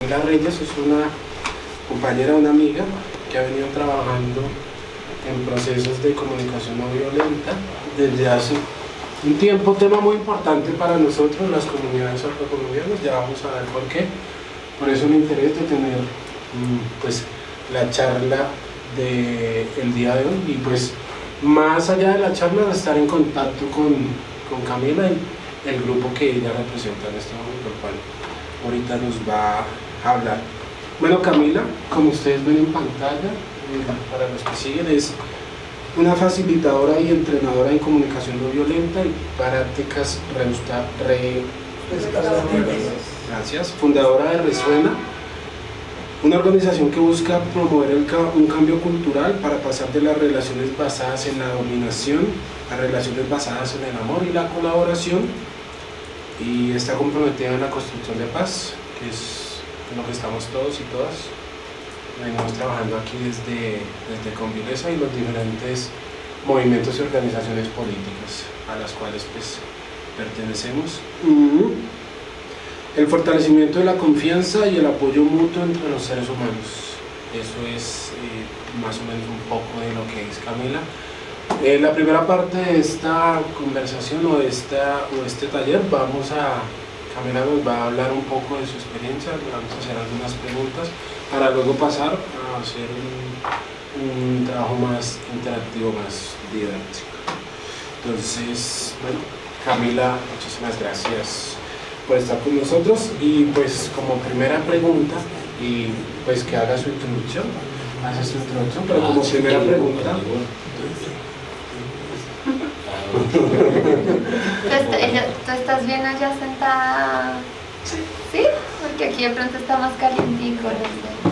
Camila Reyes es una compañera, una amiga que ha venido trabajando en procesos de comunicación no violenta desde hace un tiempo, tema muy importante para nosotros, las comunidades afrocolombianas. Ya vamos a ver por qué. Por eso el interés de tener pues la charla del día de hoy, y pues más allá de la charla de estar en contacto con Camila y el grupo que ella representa en este momento, el cual ahorita nos va a hablar. Bueno, Camila, como ustedes ven en pantalla, para los que siguen, es una facilitadora y entrenadora en comunicación no violenta y prácticas gracias, fundadora de Resuena, una organización que busca promover un cambio cultural para pasar de las relaciones basadas en la dominación a relaciones basadas en el amor y la colaboración, y está comprometida en la construcción de paz, que es en lo que estamos todos y todas. Venimos trabajando aquí desde Convilesa y los diferentes movimientos y organizaciones políticas a las cuales pues pertenecemos. El fortalecimiento de la confianza y el apoyo mutuo entre los seres humanos. Eso es más o menos un poco de lo que es Camila. La primera parte de esta conversación o este taller, Camila nos va a hablar un poco de su experiencia, le vamos a hacer algunas preguntas para luego pasar a hacer un trabajo más interactivo, más didáctico. Entonces, bueno, Camila, muchísimas gracias por estar con nosotros, y pues como primera pregunta, y pues que haga su introducción, pero como primera pregunta... ¿Tú estás bien allá sentada? ¿Sí? Porque aquí de pronto está más calientico.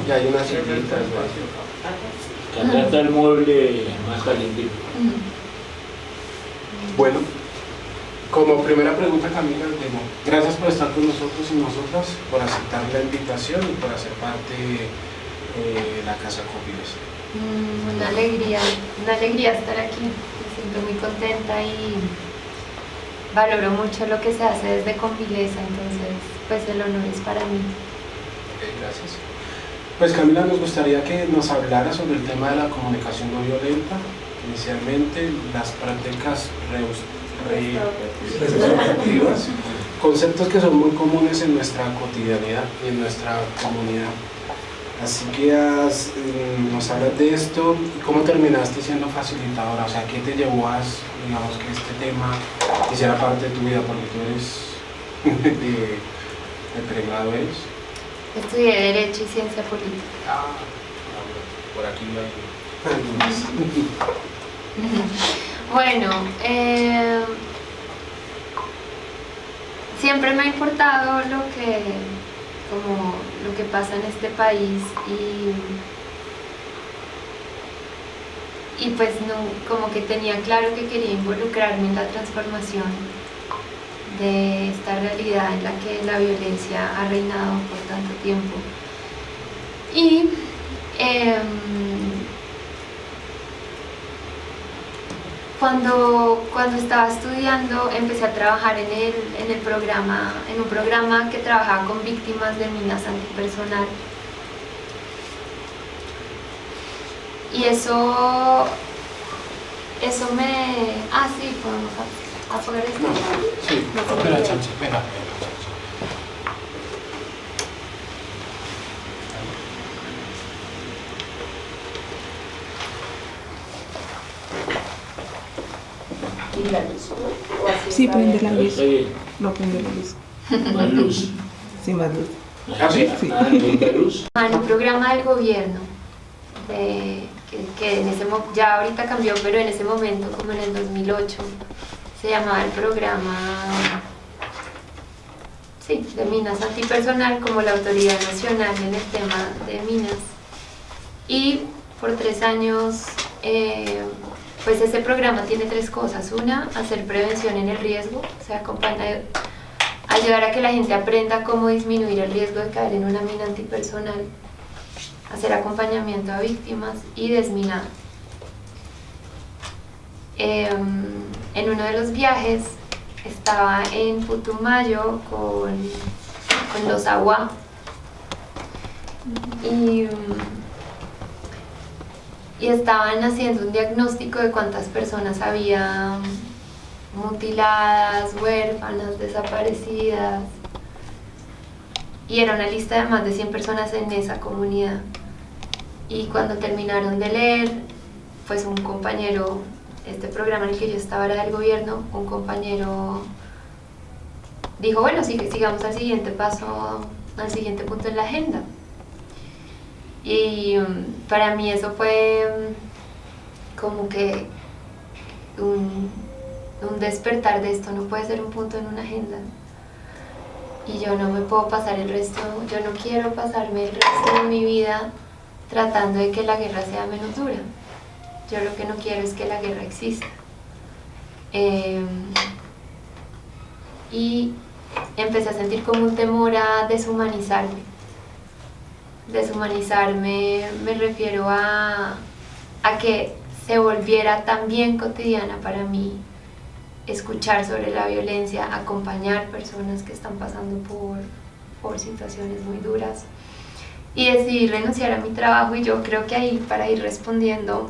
Y hay unas sillitas. Acá está el mueble más calientico. Bueno, como primera pregunta, Camila, gracias por estar con nosotros y nosotras, por aceptar la invitación y por hacer parte de la Casa Convilesa. Una alegría estar aquí. Me siento muy contenta y valoro mucho lo que se hace desde Convilesa, entonces pues el honor es para mí. Gracias. Pues Camila, nos gustaría que nos hablara sobre el tema de la comunicación no violenta, inicialmente las prácticas restaurativas, conceptos que son muy comunes en nuestra cotidianidad y en nuestra comunidad. Así que nos hablas de esto y cómo terminaste siendo facilitadora, o sea, ¿qué te llevó a, digamos, que este tema hiciera parte de tu vida? Porque tú eres de pregrado, ¿eres? Estudié Derecho y Ciencia Política. Por aquí hay... Bueno, siempre me ha importado lo que pasa en este país y pues no, como que tenía claro que quería involucrarme en la transformación de esta realidad en la que la violencia ha reinado por tanto tiempo. Y Cuando estaba estudiando empecé a trabajar en un programa que trabajaba con víctimas de minas antipersonal. Y eso me... sí, podemos apagar esto. Sí, espera, chance, espera. La luz. Sí, prende la luz. Está bien. No prende la luz. Más luz. Sí, más luz. ¿Ah, sí? Sí. ¿Mucha luz? En un programa del gobierno, que ya ahorita cambió, pero en ese momento, como en el 2008, se llamaba el programa de minas antipersonal, como la autoridad nacional en el tema de minas. Y por 3 años, pues ese programa tiene 3 cosas. Una, hacer prevención en el riesgo, o sea, ayudar a que la gente aprenda cómo disminuir el riesgo de caer en una mina antipersonal, hacer acompañamiento a víctimas y desminar. En uno de los viajes estaba en Putumayo con los AGUA y estaban haciendo un diagnóstico de cuántas personas había mutiladas, huérfanas, desaparecidas, y era una lista de más de 100 personas en esa comunidad. Y cuando terminaron de leer, pues un compañero, este programa en el que yo estaba era del gobierno, un compañero dijo, bueno, sigamos al siguiente paso, al siguiente punto en la agenda. Y para mí eso fue como que un despertar de esto no puede ser un punto en una agenda. Y yo no me puedo pasar yo no quiero pasarme el resto de mi vida tratando de que la guerra sea menos dura. Yo lo que no quiero es que la guerra exista. Y empecé a sentir como un temor a deshumanizarme. Deshumanizarme me refiero a que se volviera tan bien cotidiana para mí escuchar sobre la violencia, acompañar personas que están pasando por situaciones muy duras, y decidí renunciar a mi trabajo. Y yo creo que ahí, para ir respondiendo,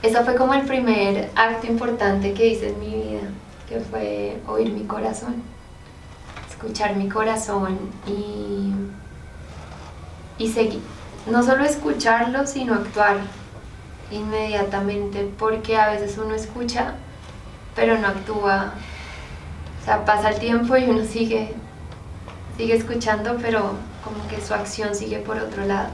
eso fue como el primer acto importante que hice en mi vida, que fue oír mi corazón, escuchar mi corazón y seguir, no solo escucharlo, sino actuar inmediatamente, porque a veces uno escucha pero no actúa. O sea, pasa el tiempo y uno sigue escuchando, pero como que su acción sigue por otro lado.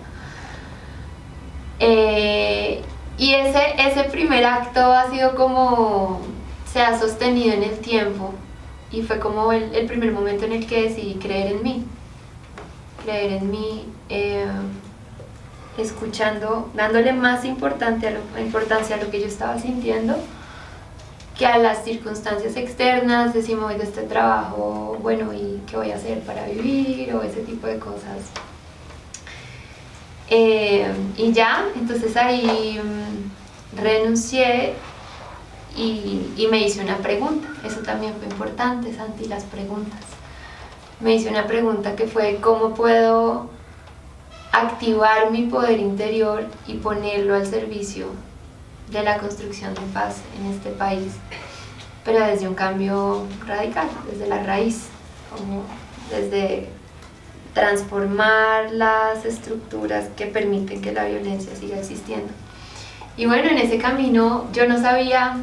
Y ese primer acto ha sido como, se ha sostenido en el tiempo, y fue como el primer momento en el que decidí creer en mí, escuchando, dándole más importancia a lo que yo estaba sintiendo que a las circunstancias externas, de si me voy de este trabajo, bueno, ¿y qué voy a hacer para vivir? O ese tipo de cosas. Y ya, entonces ahí renuncié y me hice una pregunta. Eso también fue importante, Santi, las preguntas. Me hice una pregunta que fue: ¿cómo puedo activar mi poder interior y ponerlo al servicio de la construcción de paz en este país, pero desde un cambio radical, desde la raíz, como desde transformar las estructuras que permiten que la violencia siga existiendo? Y bueno, en ese camino yo no sabía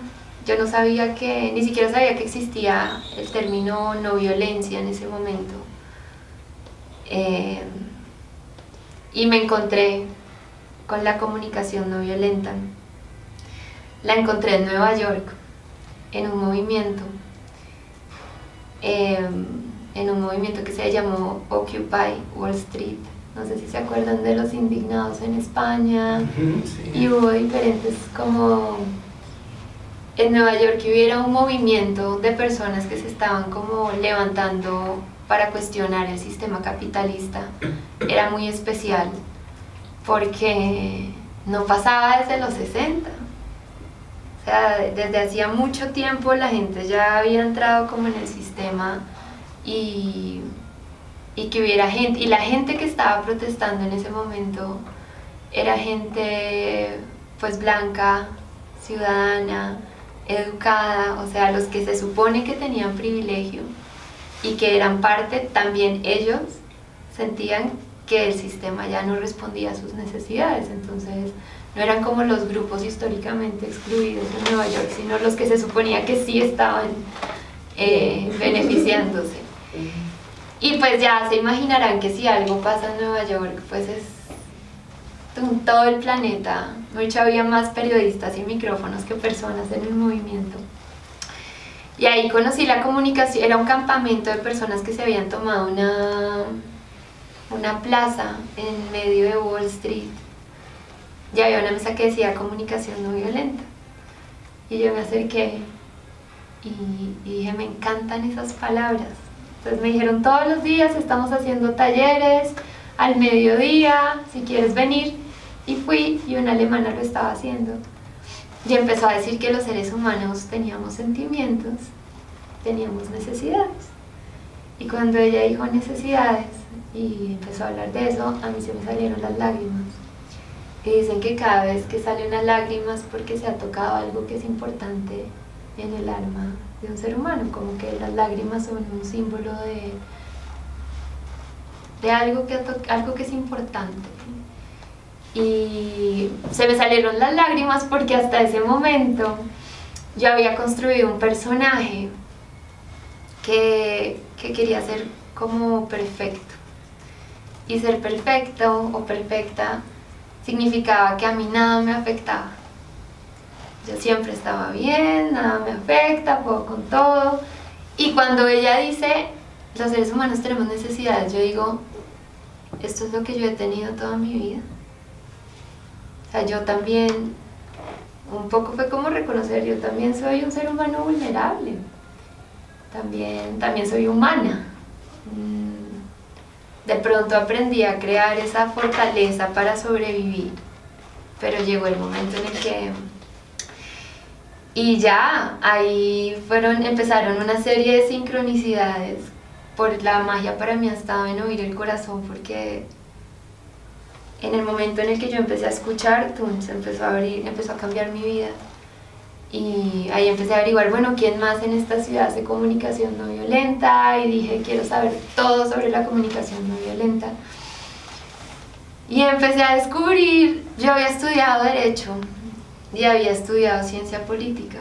que, ni siquiera sabía que existía el término no violencia en ese momento, y me encontré con la comunicación no violenta. La encontré en Nueva York, en un movimiento que se llamó Occupy Wall Street. No sé si se acuerdan de los indignados en España. Sí. Y hubo diferentes, como en Nueva York hubiera un movimiento de personas que se estaban como levantando para cuestionar el sistema capitalista. Era muy especial porque no pasaba desde los 60. O sea, desde hacía mucho tiempo la gente ya había entrado como en el sistema, y que hubiera gente, y la gente que estaba protestando en ese momento era gente pues blanca, ciudadana, educada, o sea, los que se supone que tenían privilegio y que eran parte, también ellos sentían que el sistema ya no respondía a sus necesidades. Entonces no eran como los grupos históricamente excluidos en Nueva York, sino los que se suponía que sí estaban beneficiándose. Y pues ya se imaginarán que si algo pasa en Nueva York, pues es todo el planeta. De hecho, había más periodistas y micrófonos que personas en el movimiento. Y ahí conocí la comunicación. Era un campamento de personas que se habían tomado una plaza en medio de Wall Street. Y había una mesa que decía comunicación no violenta. Y yo me acerqué y dije, me encantan esas palabras. Entonces me dijeron, todos los días estamos haciendo talleres, al mediodía, si quieres venir. Y fui, y una alemana lo estaba haciendo. Y empezó a decir que los seres humanos teníamos sentimientos, teníamos necesidades. Y cuando ella dijo necesidades, y empezó a hablar de eso, a mí se me salieron las lágrimas. Y dicen que cada vez que sale una lágrima es porque se ha tocado algo que es importante en el alma de un ser humano, como que las lágrimas son un símbolo de algo que es importante. Y se me salieron las lágrimas porque hasta ese momento yo había construido un personaje que quería ser como perfecto. Y ser perfecto o perfecta significaba que a mí nada me afectaba. Yo siempre estaba bien, nada me afecta, puedo con todo. Y cuando ella dice, los seres humanos tenemos necesidades, yo digo, esto es lo que yo he tenido toda mi vida. O sea, yo también, un poco fue como reconocer, yo también soy un ser humano vulnerable. También soy humana. De pronto aprendí a crear esa fortaleza para sobrevivir, pero llegó el momento en el que... Y ya, ahí empezaron una serie de sincronicidades. Por la magia para mí ha estado en oír el corazón, porque en el momento en el que yo empecé a escuchar, se empezó a abrir, empezó a cambiar mi vida. Y ahí empecé a averiguar, bueno, ¿quién más en esta ciudad hace comunicación no violenta? Y dije, quiero saber todo sobre la comunicación no violenta. Y empecé a descubrir, yo había estudiado Derecho y había estudiado Ciencia Política,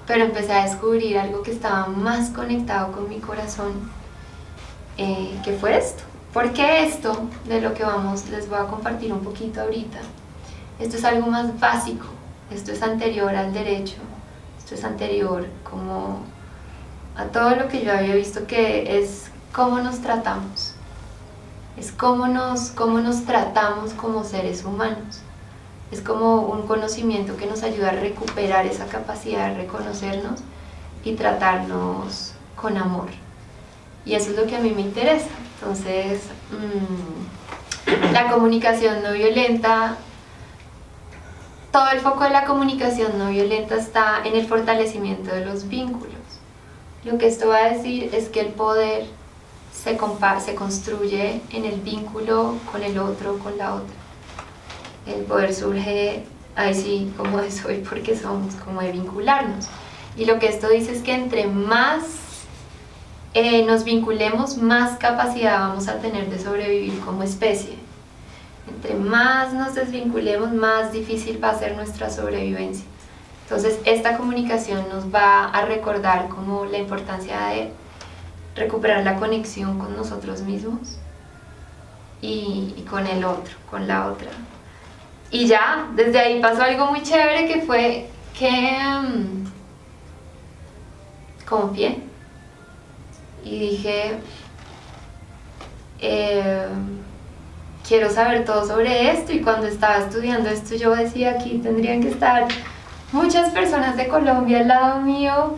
pero empecé a descubrir algo que estaba más conectado con mi corazón, que fue esto. Porque esto, de lo que les voy a compartir un poquito ahorita, esto es algo más básico. Esto es anterior al derecho, esto es anterior como a todo lo que yo había visto, que es cómo nos tratamos, es cómo nos tratamos como seres humanos, es como un conocimiento que nos ayuda a recuperar esa capacidad de reconocernos y tratarnos con amor. Y eso es lo que a mí me interesa. Entonces, la comunicación no violenta, todo el foco de la comunicación no violenta está en el fortalecimiento de los vínculos. Lo que esto va a decir es que el poder se construye en el vínculo con el otro, con la otra. El poder surge, ahí sí, como de soy, porque somos, como de vincularnos. Y lo que esto dice es que entre más nos vinculemos, más capacidad vamos a tener de sobrevivir como especie. Entre más nos desvinculemos, más difícil va a ser nuestra sobrevivencia. Entonces, esta comunicación nos va a recordar como la importancia de recuperar la conexión con nosotros mismos y con el otro, con la otra. Y ya, desde ahí pasó algo muy chévere, que fue que confié y dije, quiero saber todo sobre esto. Y cuando estaba estudiando esto, yo decía, aquí tendrían que estar muchas personas de Colombia al lado mío,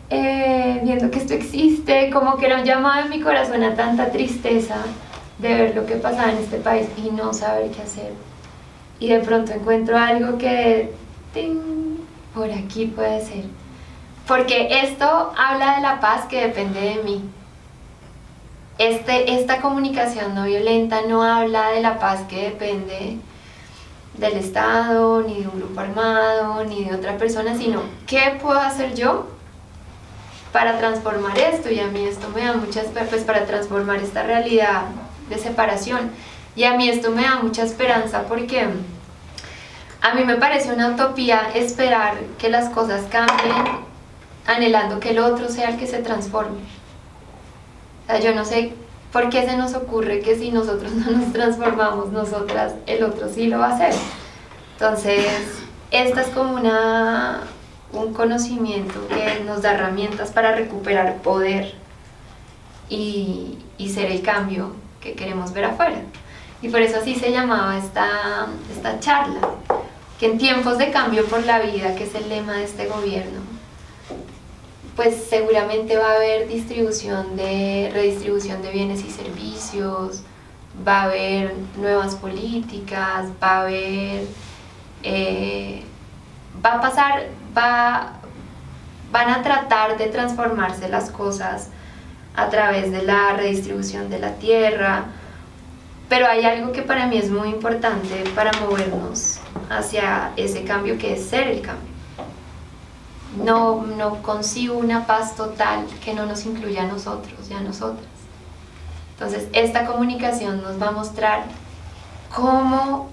viendo que esto existe, como que era un llamado en mi corazón a tanta tristeza de ver lo que pasaba en este país y no saber qué hacer. Y de pronto encuentro algo que, ¡ting!, por aquí puede ser. Porque esto habla de la paz que depende de mí. Esta comunicación no violenta no habla de la paz que depende del Estado, ni de un grupo armado, ni de otra persona, sino ¿qué puedo hacer yo para transformar esto? Y a mí esto me da para transformar esta realidad de separación. Y a mí esto me da mucha esperanza, porque a mí me parece una utopía esperar que las cosas cambien anhelando que el otro sea el que se transforme. O sea, yo no sé por qué se nos ocurre que si nosotros no nos transformamos nosotras, el otro sí lo va a hacer. Entonces, esta es como un conocimiento que nos da herramientas para recuperar poder y ser el cambio que queremos ver afuera. Y por eso así se llamaba esta charla, que en tiempos de cambio por la vida, que es el lema de este gobierno, pues seguramente va a haber redistribución de bienes y servicios, va a haber nuevas políticas, van a tratar de transformarse las cosas a través de la redistribución de la tierra, pero hay algo que para mí es muy importante para movernos hacia ese cambio, que es ser el cambio. No consigo una paz total que no nos incluya a nosotros y a nosotras. Entonces, esta comunicación nos va a mostrar cómo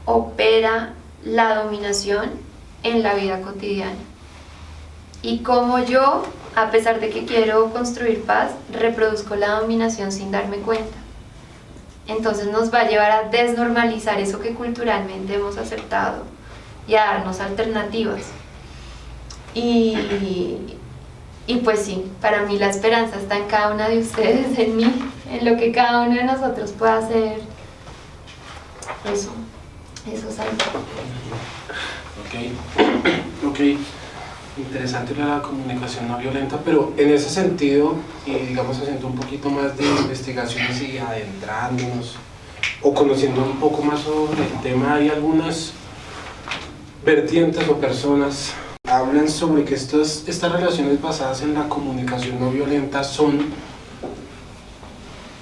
opera la dominación en la vida cotidiana y cómo yo, a pesar de que quiero construir paz, reproduzco la dominación sin darme cuenta. Entonces nos va a llevar a desnormalizar eso que culturalmente hemos aceptado y a darnos alternativas. Y pues sí, para mí la esperanza está en cada una de ustedes, en mí, en lo que cada uno de nosotros pueda hacer. Eso es algo. Ok. Interesante la comunicación no violenta, pero en ese sentido, y digamos haciendo un poquito más de investigaciones y adentrándonos o conociendo un poco más sobre el tema, hay algunas vertientes o personas hablan sobre que estas relaciones basadas en la comunicación no violenta son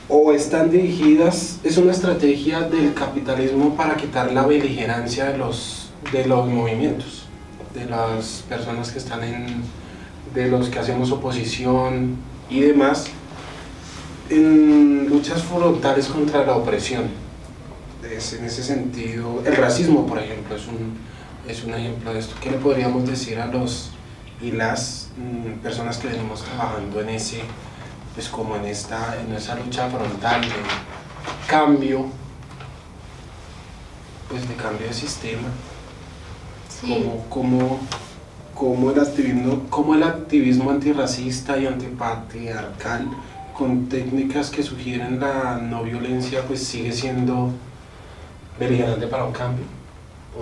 o están dirigidas, es una estrategia del capitalismo para quitar la beligerancia de los movimientos, de las personas que están de los que hacemos oposición y demás, en luchas frontales contra la opresión. En ese sentido, el racismo, por ejemplo, es un ejemplo de esto. ¿Qué le podríamos decir a los y las personas que venimos trabajando en ese, pues como en esa lucha frontal de cambio, pues de cambio de sistema? Sí. Como el activismo antirracista y antipatriarcal con técnicas que sugieren la no violencia pues sigue siendo beligerante para un cambio.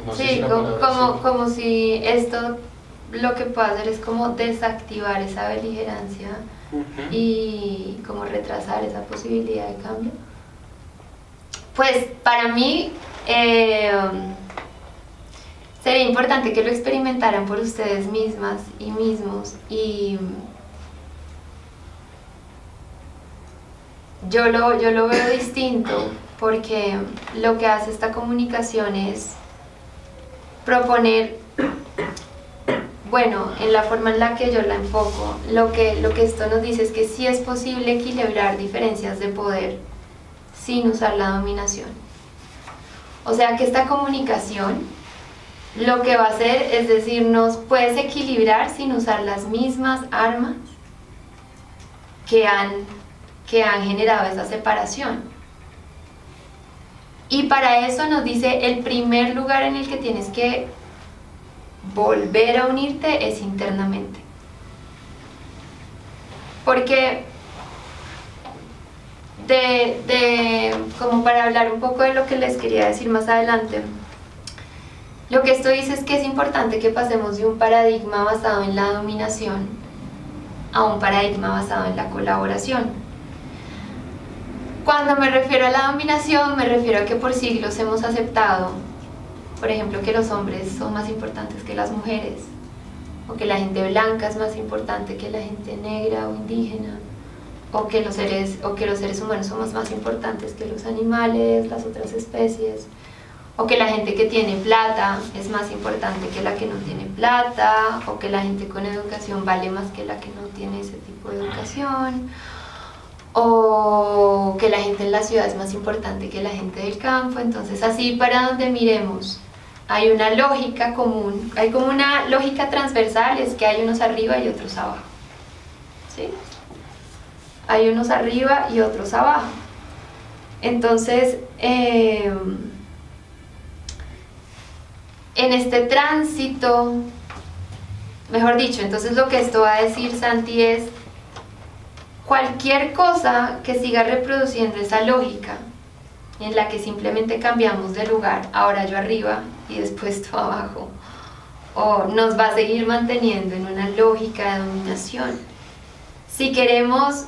No sé Sí, si como si esto lo que puede hacer es como desactivar esa beligerancia y como retrasar esa posibilidad de cambio. Pues para mí sería importante que lo experimentaran por ustedes mismas y mismos, y yo lo veo distinto, porque lo que hace esta comunicación es proponer, bueno, en la forma en la que yo la enfoco, lo que esto nos dice es que sí es posible equilibrar diferencias de poder sin usar la dominación. O sea que esta comunicación lo que va a hacer es decirnos, puedes equilibrar sin usar las mismas armas que han generado esa separación. Y para eso nos dice, el primer lugar en el que tienes que volver a unirte es internamente. Porque como para hablar un poco de lo que les quería decir más adelante, lo que esto dice es que es importante que pasemos de un paradigma basado en la dominación a un paradigma basado en la colaboración. Cuando me refiero a la dominación, me refiero a que por siglos hemos aceptado, por ejemplo, que los hombres son más importantes que las mujeres, o que la gente blanca es más importante que la gente negra o indígena, o que los seres humanos somos más importantes que los animales, las otras especies, o que la gente que tiene plata es más importante que la que no tiene plata, o que la gente con educación vale más que la que no tiene ese tipo de educación, o que la gente en la ciudad es más importante que la gente del campo. Entonces, así para donde miremos hay una lógica común, hay como una lógica transversal, es que hay unos arriba y otros abajo, ¿sí? Hay unos arriba y otros abajo. Entonces, en este tránsito, mejor dicho, entonces lo que esto va a decir, Santi, es cualquier cosa que siga reproduciendo esa lógica en la que simplemente cambiamos de lugar, ahora yo arriba y después tú abajo, o nos va a seguir manteniendo en una lógica de dominación. Si queremos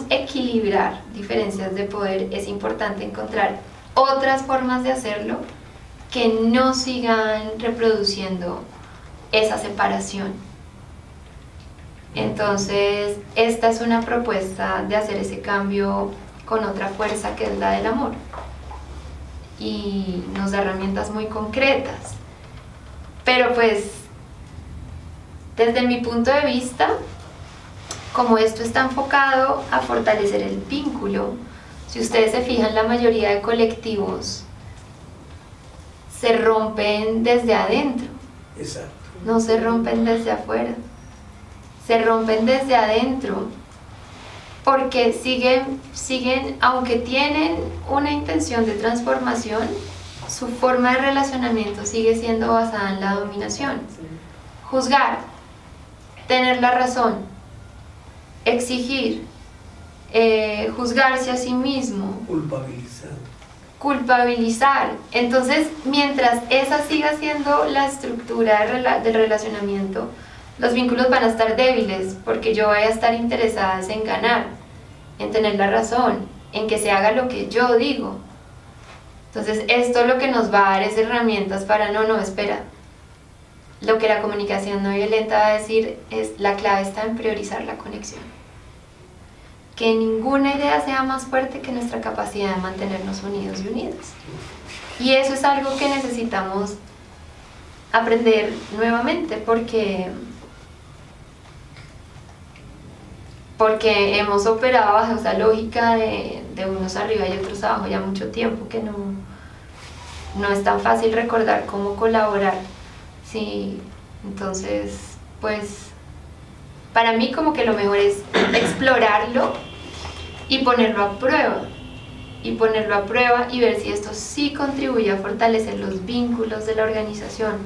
equilibrar diferencias de poder, es importante encontrar otras formas de hacerlo que no sigan reproduciendo esa separación. Entonces, esta es una propuesta de hacer ese cambio con otra fuerza que es la del amor. Y nos da herramientas muy concretas. Pero pues, desde mi punto de vista, como esto está enfocado a fortalecer el vínculo, si ustedes se fijan, la mayoría de colectivos se rompen desde adentro. Exacto. No se rompen desde afuera. Se rompen desde adentro porque siguen, aunque tienen una intención de transformación, su forma de relacionamiento sigue siendo basada en la dominación. Juzgar, tener la razón, exigir, juzgarse a sí mismo, culpabilizar. Entonces, mientras esa siga siendo la estructura del relacionamiento, los vínculos van a estar débiles porque yo voy a estar interesada en ganar, en tener la razón, en que se haga lo que yo digo. Entonces, esto lo que nos va a dar es herramientas para espera. Lo que la comunicación no violenta va a decir es: la clave está en priorizar la conexión. Que ninguna idea sea más fuerte que nuestra capacidad de mantenernos unidos y unidas. Y eso es algo que necesitamos aprender nuevamente porque hemos operado bajo esa lógica de unos arriba y otros abajo ya mucho tiempo, que no es tan fácil recordar cómo colaborar. Sí, entonces, pues, para mí como que lo mejor es explorarlo y ponerlo a prueba. Y ver si esto sí contribuye a fortalecer los vínculos de la organización.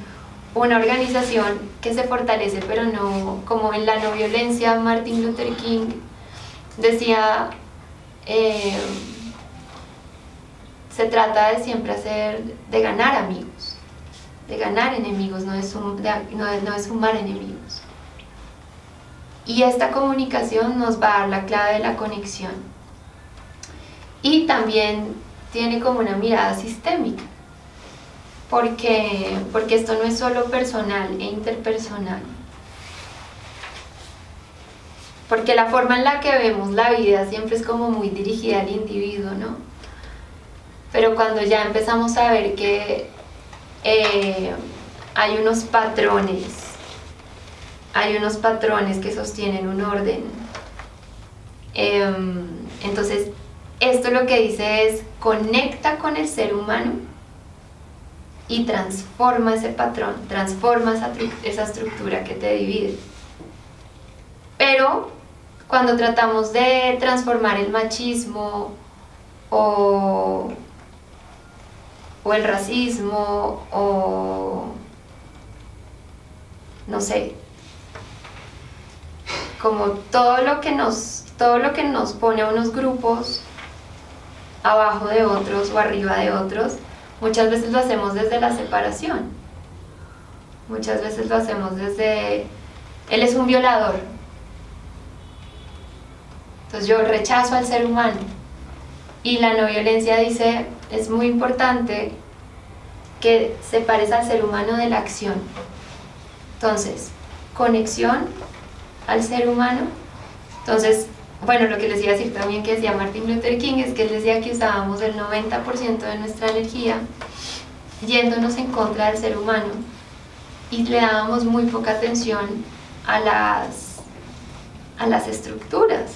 Una organización que se fortalece, pero no, como en la no violencia, Martin Luther King decía, se trata de siempre de ganar amigos, de ganar enemigos, no de sumar enemigos. Y esta comunicación nos va a dar la clave de la conexión. Y también tiene como una mirada sistémica. Porque esto no es solo personal e interpersonal. Porque la forma en la que vemos la vida siempre es como muy dirigida al individuo, ¿no? Pero cuando ya empezamos a ver que hay unos patrones que sostienen un orden, entonces esto lo que dice es: conecta con el ser humano y transforma ese patrón, transforma esa estructura que te divide. Pero cuando tratamos de transformar el machismo o el racismo o no sé, como todo lo que nos pone a unos grupos abajo de otros o arriba de otros, muchas veces lo hacemos desde la separación. Muchas veces lo hacemos desde: él es un violador, entonces yo rechazo al ser humano. Y la no violencia dice: es muy importante que separes al ser humano de la acción. Entonces, conexión al ser humano. Entonces, bueno, lo que les iba a decir también que decía Martin Luther King es que él decía que usábamos el 90% de nuestra energía yéndonos en contra del ser humano y le dábamos muy poca atención a las estructuras.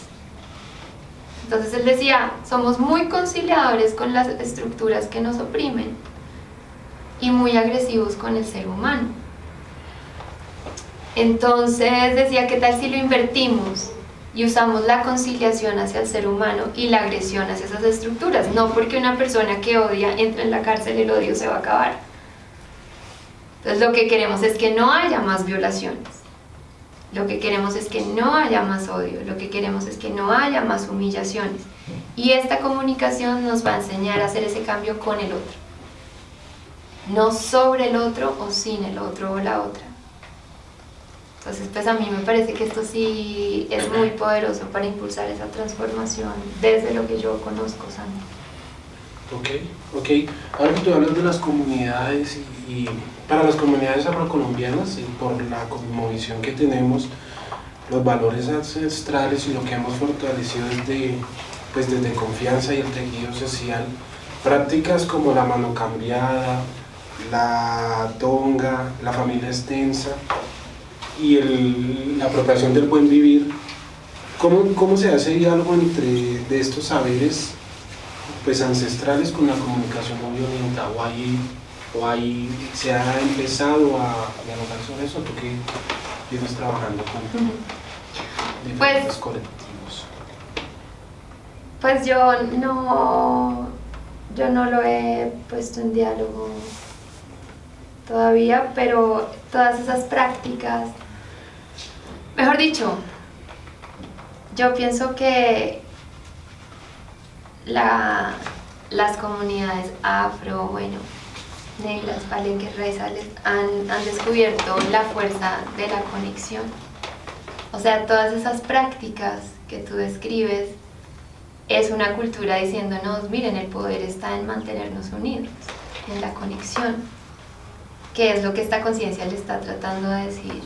Entonces él decía: somos muy conciliadores con las estructuras que nos oprimen y muy agresivos con el ser humano. Entonces decía: ¿qué tal si lo invertimos y usamos la conciliación hacia el ser humano y la agresión hacia esas estructuras? No porque una persona que odia entre en la cárcel, el odio se va a acabar. Entonces lo que queremos es que no haya más violaciones. Lo que queremos es que no haya más odio. Lo que queremos es que no haya más humillaciones. Y esta comunicación nos va a enseñar a hacer ese cambio con el otro. No sobre el otro o sin el otro o la otra. Entonces, pues a mí me parece que esto sí es muy poderoso para impulsar esa transformación desde lo que yo conozco, Sandra. Ok. Ahora que tú hablas de las comunidades y para las comunidades afrocolombianas y por la cosmovisión que tenemos, los valores ancestrales y lo que hemos fortalecido desde confianza y el tejido social. Prácticas como la mano cambiada, la tonga, la familia extensa y la apropiación del buen vivir. ¿Cómo se hace diálogo entre de estos saberes pues ancestrales con la comunicación no violenta? ¿O ahí se ha empezado a dialogar sobre eso? ¿Tú qué vienes trabajando con diferentes colectivos? Pues yo no lo he puesto en diálogo todavía, pero todas esas prácticas, mejor dicho, yo pienso que las comunidades afro, negras, palenques, raizales han descubierto la fuerza de la conexión. O sea, todas esas prácticas que tú describes es una cultura diciéndonos, miren, el poder está en mantenernos unidos, en la conexión, que es lo que esta conciencia le está tratando de decir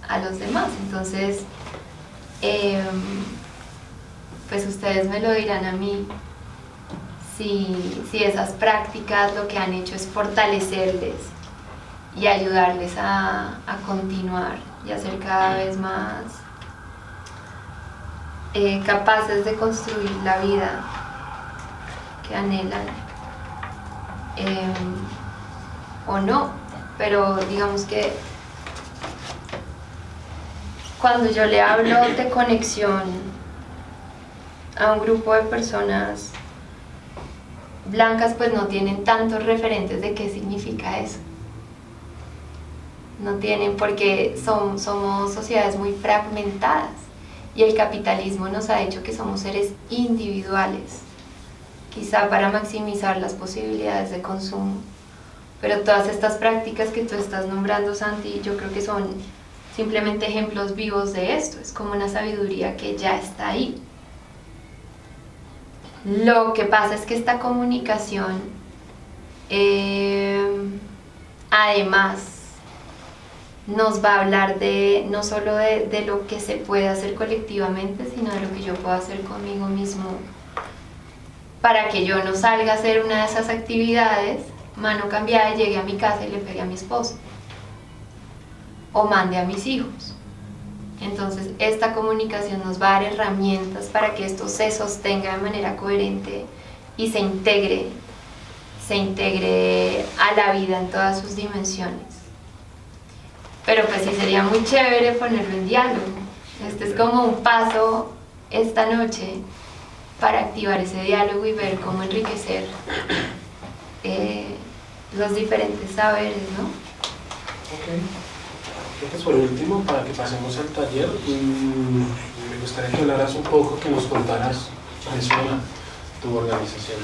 a los demás. Entonces, pues ustedes me lo dirán a mí, si esas prácticas lo que han hecho es fortalecerles y ayudarles a continuar y a ser cada vez más capaces de construir la vida que anhelan, o no, pero digamos que cuando yo le hablo de conexión a un grupo de personas blancas, pues no tienen tantos referentes de qué significa eso. No tienen, porque somos sociedades muy fragmentadas y el capitalismo nos ha hecho que somos seres individuales, quizá para maximizar las posibilidades de consumo. Pero todas estas prácticas que tú estás nombrando, Santi, yo creo que son simplemente ejemplos vivos de esto. Es como una sabiduría que ya está ahí. Lo que pasa es que esta comunicación, además, nos va a hablar no solo de lo que se puede hacer colectivamente, sino de lo que yo puedo hacer conmigo mismo, para que yo no salga a hacer una de esas actividades, mano cambiada, y llegue a mi casa y le pegue a mi esposo, o mande a mis hijos. Entonces, esta comunicación nos va a dar herramientas para que esto se sostenga de manera coherente y se integre a la vida en todas sus dimensiones. Pero pues sí, sería muy chévere ponerlo en diálogo. Este es como un paso esta noche para activar ese diálogo y ver cómo enriquecer los diferentes saberes, ¿no? Ok. Entonces, por último, para que pasemos al taller, me gustaría que hablaras un poco, que nos contaras qué resuena tu organización.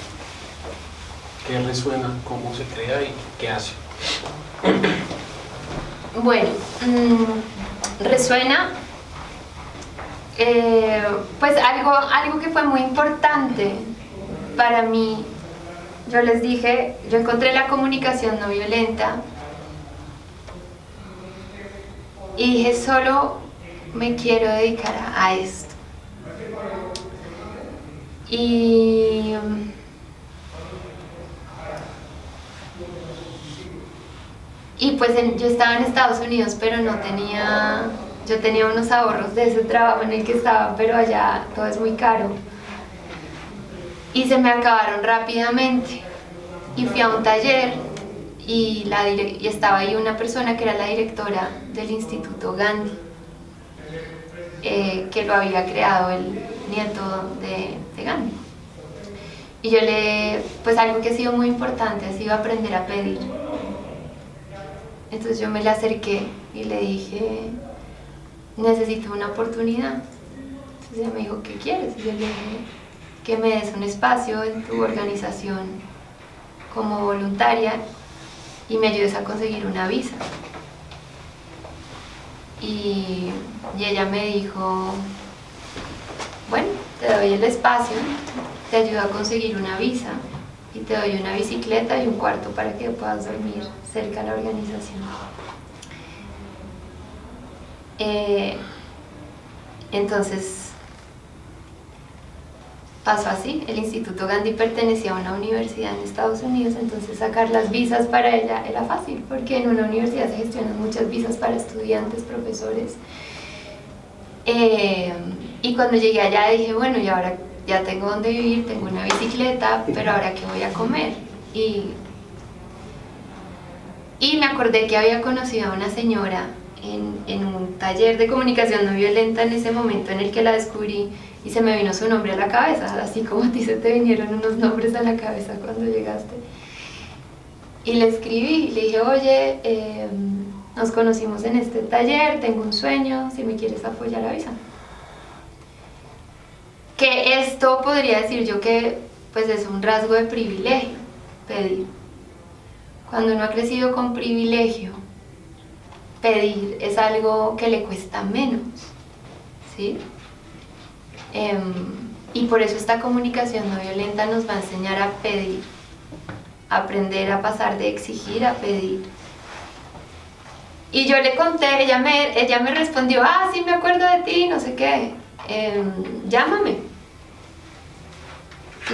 ¿Qué resuena? ¿Cómo se crea y qué hace? Bueno, resuena, pues algo que fue muy importante para mí. Yo les dije, yo encontré la comunicación no violenta y dije, solo me quiero dedicar a esto. Y pues yo estaba en Estados Unidos, pero yo tenía unos ahorros de ese trabajo en el que estaba, pero allá todo es muy caro. Y se me acabaron rápidamente. Y fui a un taller y estaba ahí una persona que era la directora del Instituto Gandhi, que lo había creado el nieto de Gandhi. Y yo pues algo que ha sido muy importante ha sido aprender a pedir. Entonces yo me le acerqué y le dije, necesito una oportunidad. Entonces ella me dijo, ¿qué quieres? Y yo le dije, que me des un espacio en tu organización como voluntaria y me ayudes a conseguir una visa. Y ella me dijo, bueno, te doy el espacio, te ayudo a conseguir una visa y te doy una bicicleta y un cuarto para que puedas dormir cerca de la organización. Entonces pasó así. El Instituto Gandhi pertenecía a una universidad en Estados Unidos, entonces sacar las visas para ella era fácil, porque en una universidad se gestionan muchas visas para estudiantes, profesores. Y cuando llegué allá dije, bueno, y ahora ya tengo donde vivir, tengo una bicicleta, pero ahora ¿qué voy a comer? Y me acordé que había conocido a una señora en un taller de comunicación no violenta en ese momento en el que la descubrí, y se me vino su nombre a la cabeza, así como a ti se te vinieron unos nombres a la cabeza cuando llegaste. Y le escribí, y le dije, oye, nos conocimos en este taller, tengo un sueño, si me quieres apoyar avísame. Que esto podría decir yo que pues es un rasgo de privilegio, pedir. Cuando uno ha crecido con privilegio, pedir es algo que le cuesta menos, ¿sí? Y por eso esta comunicación no violenta nos va a enseñar a pedir, a aprender a pasar de exigir a pedir. Y yo le conté, ella me respondió, sí me acuerdo de ti, no sé qué, llámame.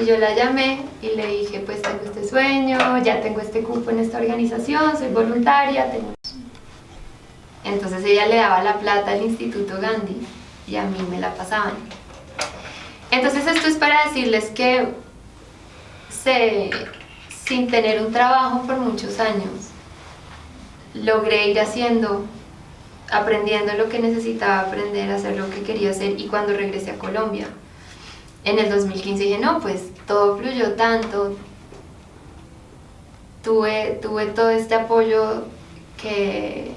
Y yo la llamé y le dije, pues tengo este sueño, ya tengo este cupo en esta organización, soy voluntaria. Entonces ella le daba la plata al Instituto Gandhi y a mí me la pasaban. Entonces esto es para decirles que sin tener un trabajo por muchos años, logré ir aprendiendo lo que necesitaba aprender, hacer lo que quería hacer. Y cuando regresé a Colombia, en el 2015 dije, no, pues todo fluyó tanto, tuve todo este apoyo que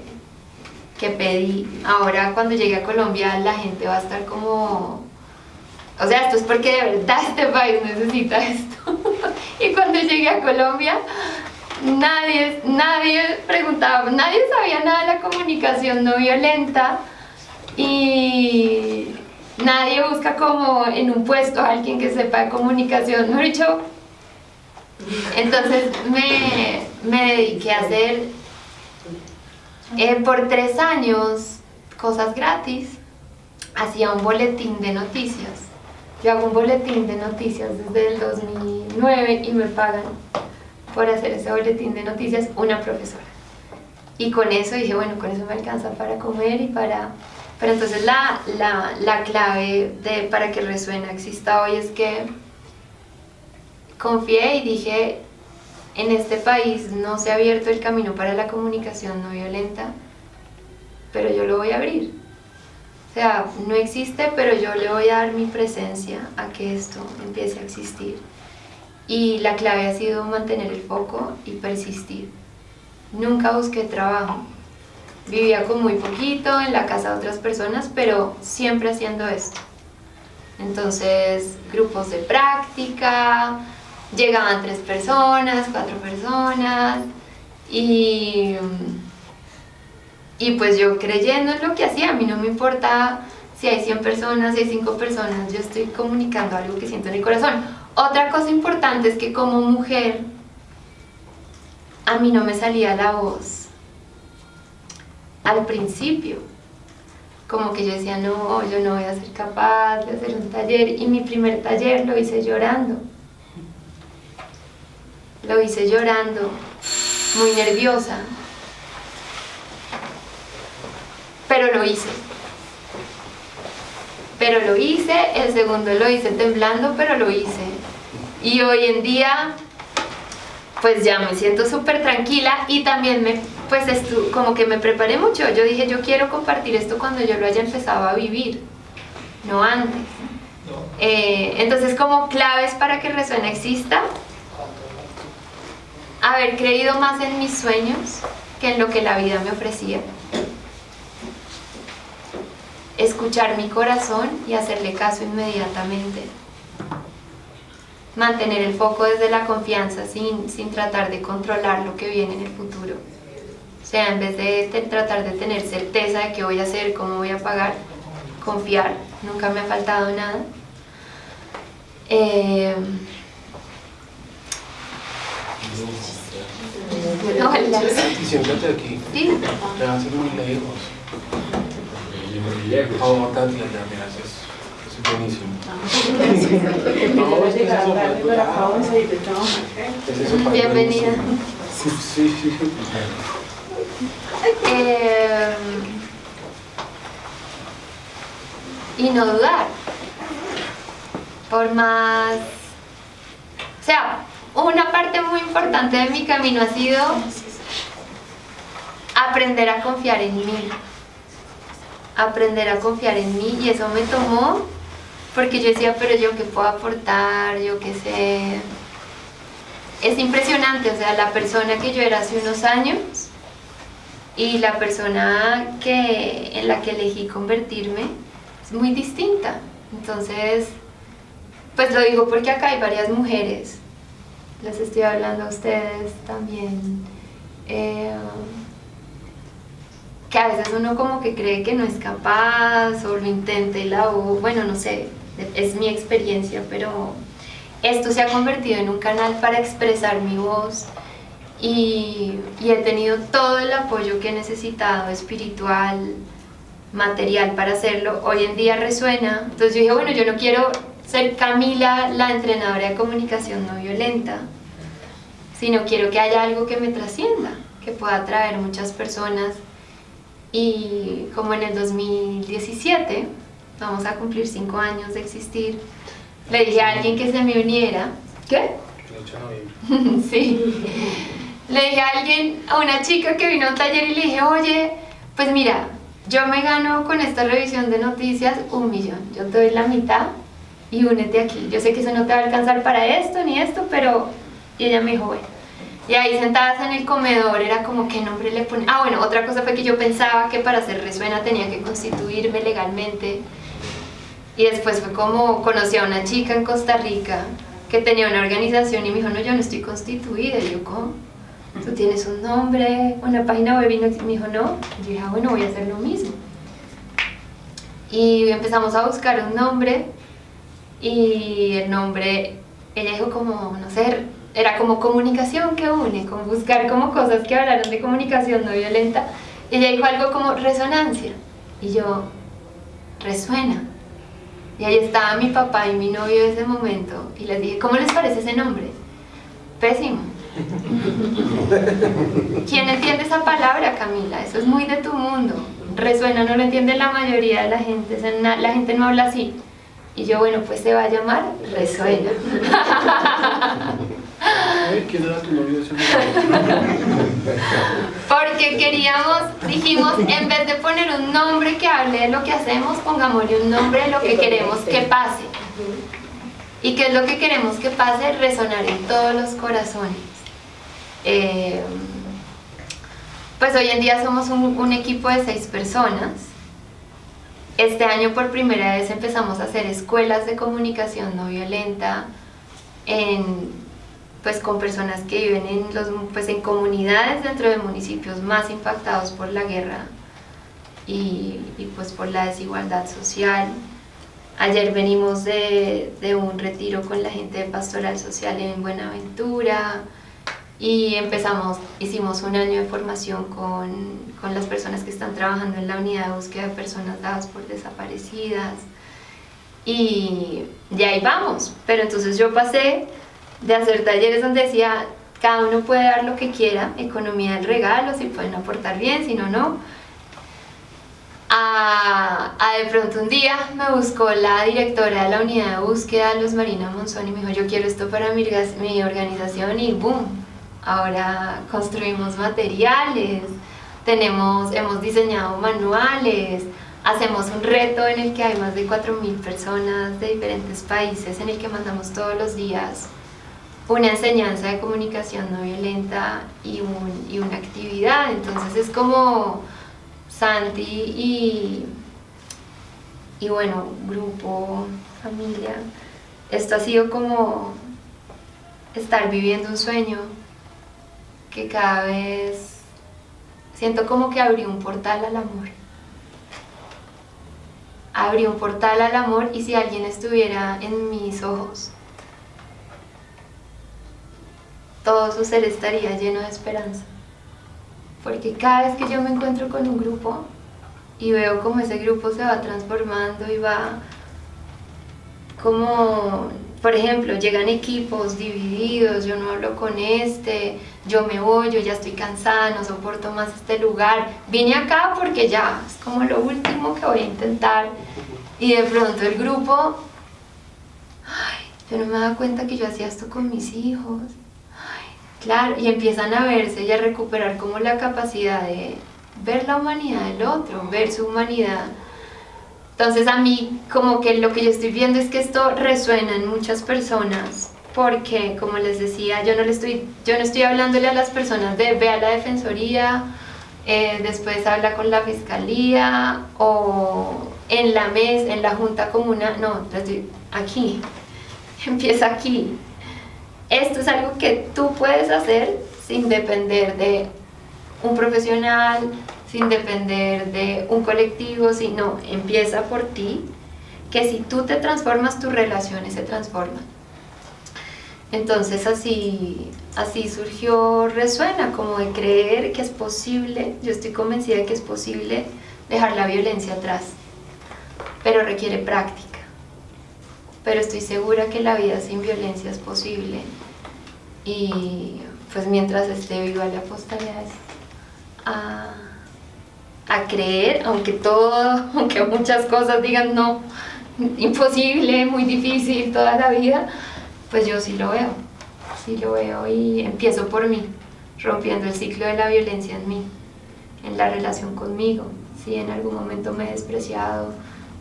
pedí. Ahora cuando llegue a Colombia la gente va a estar como, o sea, esto es porque de verdad este país necesita esto. Y cuando llegué a Colombia, nadie preguntaba, nadie sabía nada de la comunicación no violenta, y nadie busca como en un puesto a alguien que sepa de comunicación, ¿no he dicho? Entonces me dediqué a hacer por 3 años cosas gratis. Hacía un boletín de noticias. Yo hago un boletín de noticias desde el 2009 y me pagan por hacer ese boletín de noticias una profesora. Y con eso dije, bueno, con eso me alcanza para comer y para... Pero entonces la clave para que Resuena exista hoy es que confié y dije, en este país no se ha abierto el camino para la comunicación no violenta, pero yo lo voy a abrir. O sea, no existe, pero yo le voy a dar mi presencia a que esto empiece a existir. Y la clave ha sido mantener el foco y persistir. Nunca busqué trabajo. Vivía con muy poquito en la casa de otras personas, pero siempre haciendo esto. Entonces, grupos de práctica, llegaban 3 personas, 4 personas, y pues yo creyendo en lo que hacía. A mí no me importa si hay 100 personas, si hay 5 personas, yo estoy comunicando algo que siento en el corazón. Otra cosa importante es que como mujer, a mí no me salía la voz al principio, como que yo decía, no, yo no voy a ser capaz de hacer un taller, y mi primer taller lo hice llorando, muy nerviosa, pero lo hice, el segundo lo hice temblando, pero lo hice, y hoy en día pues ya me siento súper tranquila. Y también como que me preparé mucho. Yo dije, yo quiero compartir esto cuando yo lo haya empezado a vivir, no antes. Entonces, como claves para que Resuena exista: haber creído más en mis sueños que en lo que la vida me ofrecía, escuchar mi corazón y hacerle caso inmediatamente, mantener el foco desde la confianza sin tratar de controlar lo que viene en el futuro. O sea, en vez de tratar de tener certeza de qué voy a hacer, cómo voy a pagar, confiar. Nunca me ha faltado nada. Y siéntate aquí. Sí. Te vas a ir muy lejos. Y muy lejos. Oh, Tatiana, mira, eso es buenísimo. No, es que eso pero acabo de salir de trabajar. Ese es súper Bienvenida. buenísimo. Sí. Y no dudar. Por más... O sea, una parte muy importante de mi camino ha sido aprender a confiar en mí. Aprender a confiar en mí, y eso me tomó porque yo decía, pero yo qué puedo aportar, yo qué sé. Es impresionante, o sea, la persona que yo era hace unos años y la persona en la que elegí convertirme es muy distinta. Entonces, pues lo digo porque acá hay varias mujeres, les estoy hablando a ustedes también, que a veces uno como que cree que no es capaz o lo intenta y bueno, no sé, es mi experiencia, pero esto se ha convertido en un canal para expresar mi voz y he tenido todo el apoyo que he necesitado, espiritual, material, para hacerlo. Hoy en día resuena. Entonces yo dije, bueno, yo no quiero ser Camila, la entrenadora de comunicación no violenta, sino quiero que haya algo que me trascienda, que pueda atraer muchas personas. Y como en el 2017, vamos a cumplir 5 años de existir, le dije a alguien que se me uniera. ¿Qué? Sí. Le dije a una chica que vino a un taller y le dije, oye, pues mira, yo me gano con esta revisión de noticias 1 millón, yo te doy la mitad y únete aquí. Yo sé que eso no te va a alcanzar para esto ni esto, pero... Y ella me dijo, bueno. Y ahí sentadas en el comedor era como, ¿qué nombre le ponen? Ah, bueno, otra cosa fue que yo pensaba que para hacer Resuena tenía que constituirme legalmente. Y después fue como, conocí a una chica en Costa Rica que tenía una organización y me dijo, no, yo no estoy constituida. Y yo, ¿cómo? ¿Tú tienes un nombre, una página web? Y me dijo, no. Y yo dije, ah, bueno, voy a hacer lo mismo. Y empezamos a buscar un nombre y el nombre, ella dijo como, no sé, era como comunicación que une, como buscar como cosas que hablaran de comunicación no violenta. Y ella dijo algo como resonancia. Y yo, resuena. Y ahí estaba mi papá y mi novio de ese momento. Y les dije, ¿cómo les parece ese nombre? Pésimo. ¿Quién entiende esa palabra, Camila? Eso es muy de tu mundo. Resuena, no lo entiende la mayoría de la gente. La gente no habla así. Y yo, bueno, pues se va a llamar Resuena. ¿Quién era tu novio ese momento? Porque dijimos, en vez de poner un nombre que hable de lo que hacemos, pongámosle un nombre de lo que queremos que pase. ¿Y qué es lo que queremos que pase? Resonar en todos los corazones. Pues hoy en día somos un equipo de 6 personas. Este año por primera vez empezamos a hacer escuelas de comunicación no violenta pues con personas que viven en comunidades dentro de municipios más impactados por la guerra y pues por la desigualdad social. Ayer venimos de un retiro con la gente de Pastoral Social en Buenaventura y hicimos un año de formación con las personas que están trabajando en la unidad de búsqueda de personas dadas por desaparecidas y ahí vamos. Pero entonces yo pasé de hacer talleres donde decía cada uno puede dar lo que quiera, economía del regalo, si pueden aportar bien, si no, no, a de pronto un día me buscó la directora de la unidad de búsqueda, Luz Marina Monzón, y me dijo, yo quiero esto para mi organización, y boom, ahora construimos materiales, hemos diseñado manuales, hacemos un reto en el que hay más de 4.000 personas de diferentes países, en el que mandamos todos los días una enseñanza de comunicación no violenta y una actividad. Entonces es como Santi y bueno, grupo, familia. Esto ha sido como estar viviendo un sueño que cada vez siento como que abrió un portal al amor. Abrió un portal al amor, y si alguien estuviera en mis ojos, todo su ser estaría lleno de esperanza. Porque cada vez que yo me encuentro con un grupo, y veo como ese grupo se va transformando y va como, por ejemplo, llegan equipos divididos, yo no hablo con este, yo me voy, yo ya estoy cansada, no soporto más este lugar, vine acá porque ya es como lo último que voy a intentar, y de pronto el grupo, ay, yo no me daba cuenta que yo hacía esto con mis hijos, ay, claro, y empiezan a verse y a recuperar como la capacidad de ver la humanidad del otro, ver su humanidad. Entonces a mí como que lo que yo estoy viendo es que esto resuena en muchas personas, porque como les decía, yo no estoy hablándole a las personas de ve a la defensoría, después habla con la fiscalía o en la mesa, en la junta comunal, no, aquí, empieza aquí. Esto es algo que tú puedes hacer sin depender de un profesional, sin depender de un colectivo, sino empieza por ti, que si tú te transformas, tus relaciones se transforman. Entonces así surgió Resuena, como de creer que es posible, yo estoy convencida de que es posible dejar la violencia atrás, pero requiere práctica. Pero estoy segura que la vida sin violencia es posible, y pues mientras esté viva le apostaré a eso, a creer, aunque muchas cosas digan no, imposible, muy difícil toda la vida, pues yo sí lo veo y empiezo por mí, rompiendo el ciclo de la violencia en mí, en la relación conmigo. Si en algún momento me he despreciado,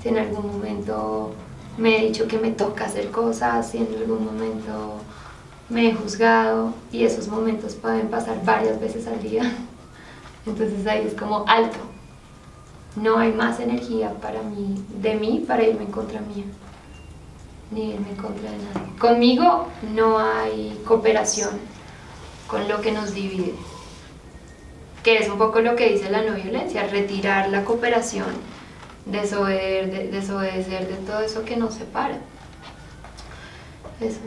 si en algún momento me he dicho que me toca hacer cosas, si en algún momento me he juzgado, y esos momentos pueden pasar varias veces al día. Entonces ahí es como alto, no hay más energía para mí, para irme en contra mía, ni irme en contra de nadie. Conmigo no hay cooperación con lo que nos divide, que es un poco lo que dice la no violencia, retirar la cooperación, desobedecer de todo eso que nos separa. Eso.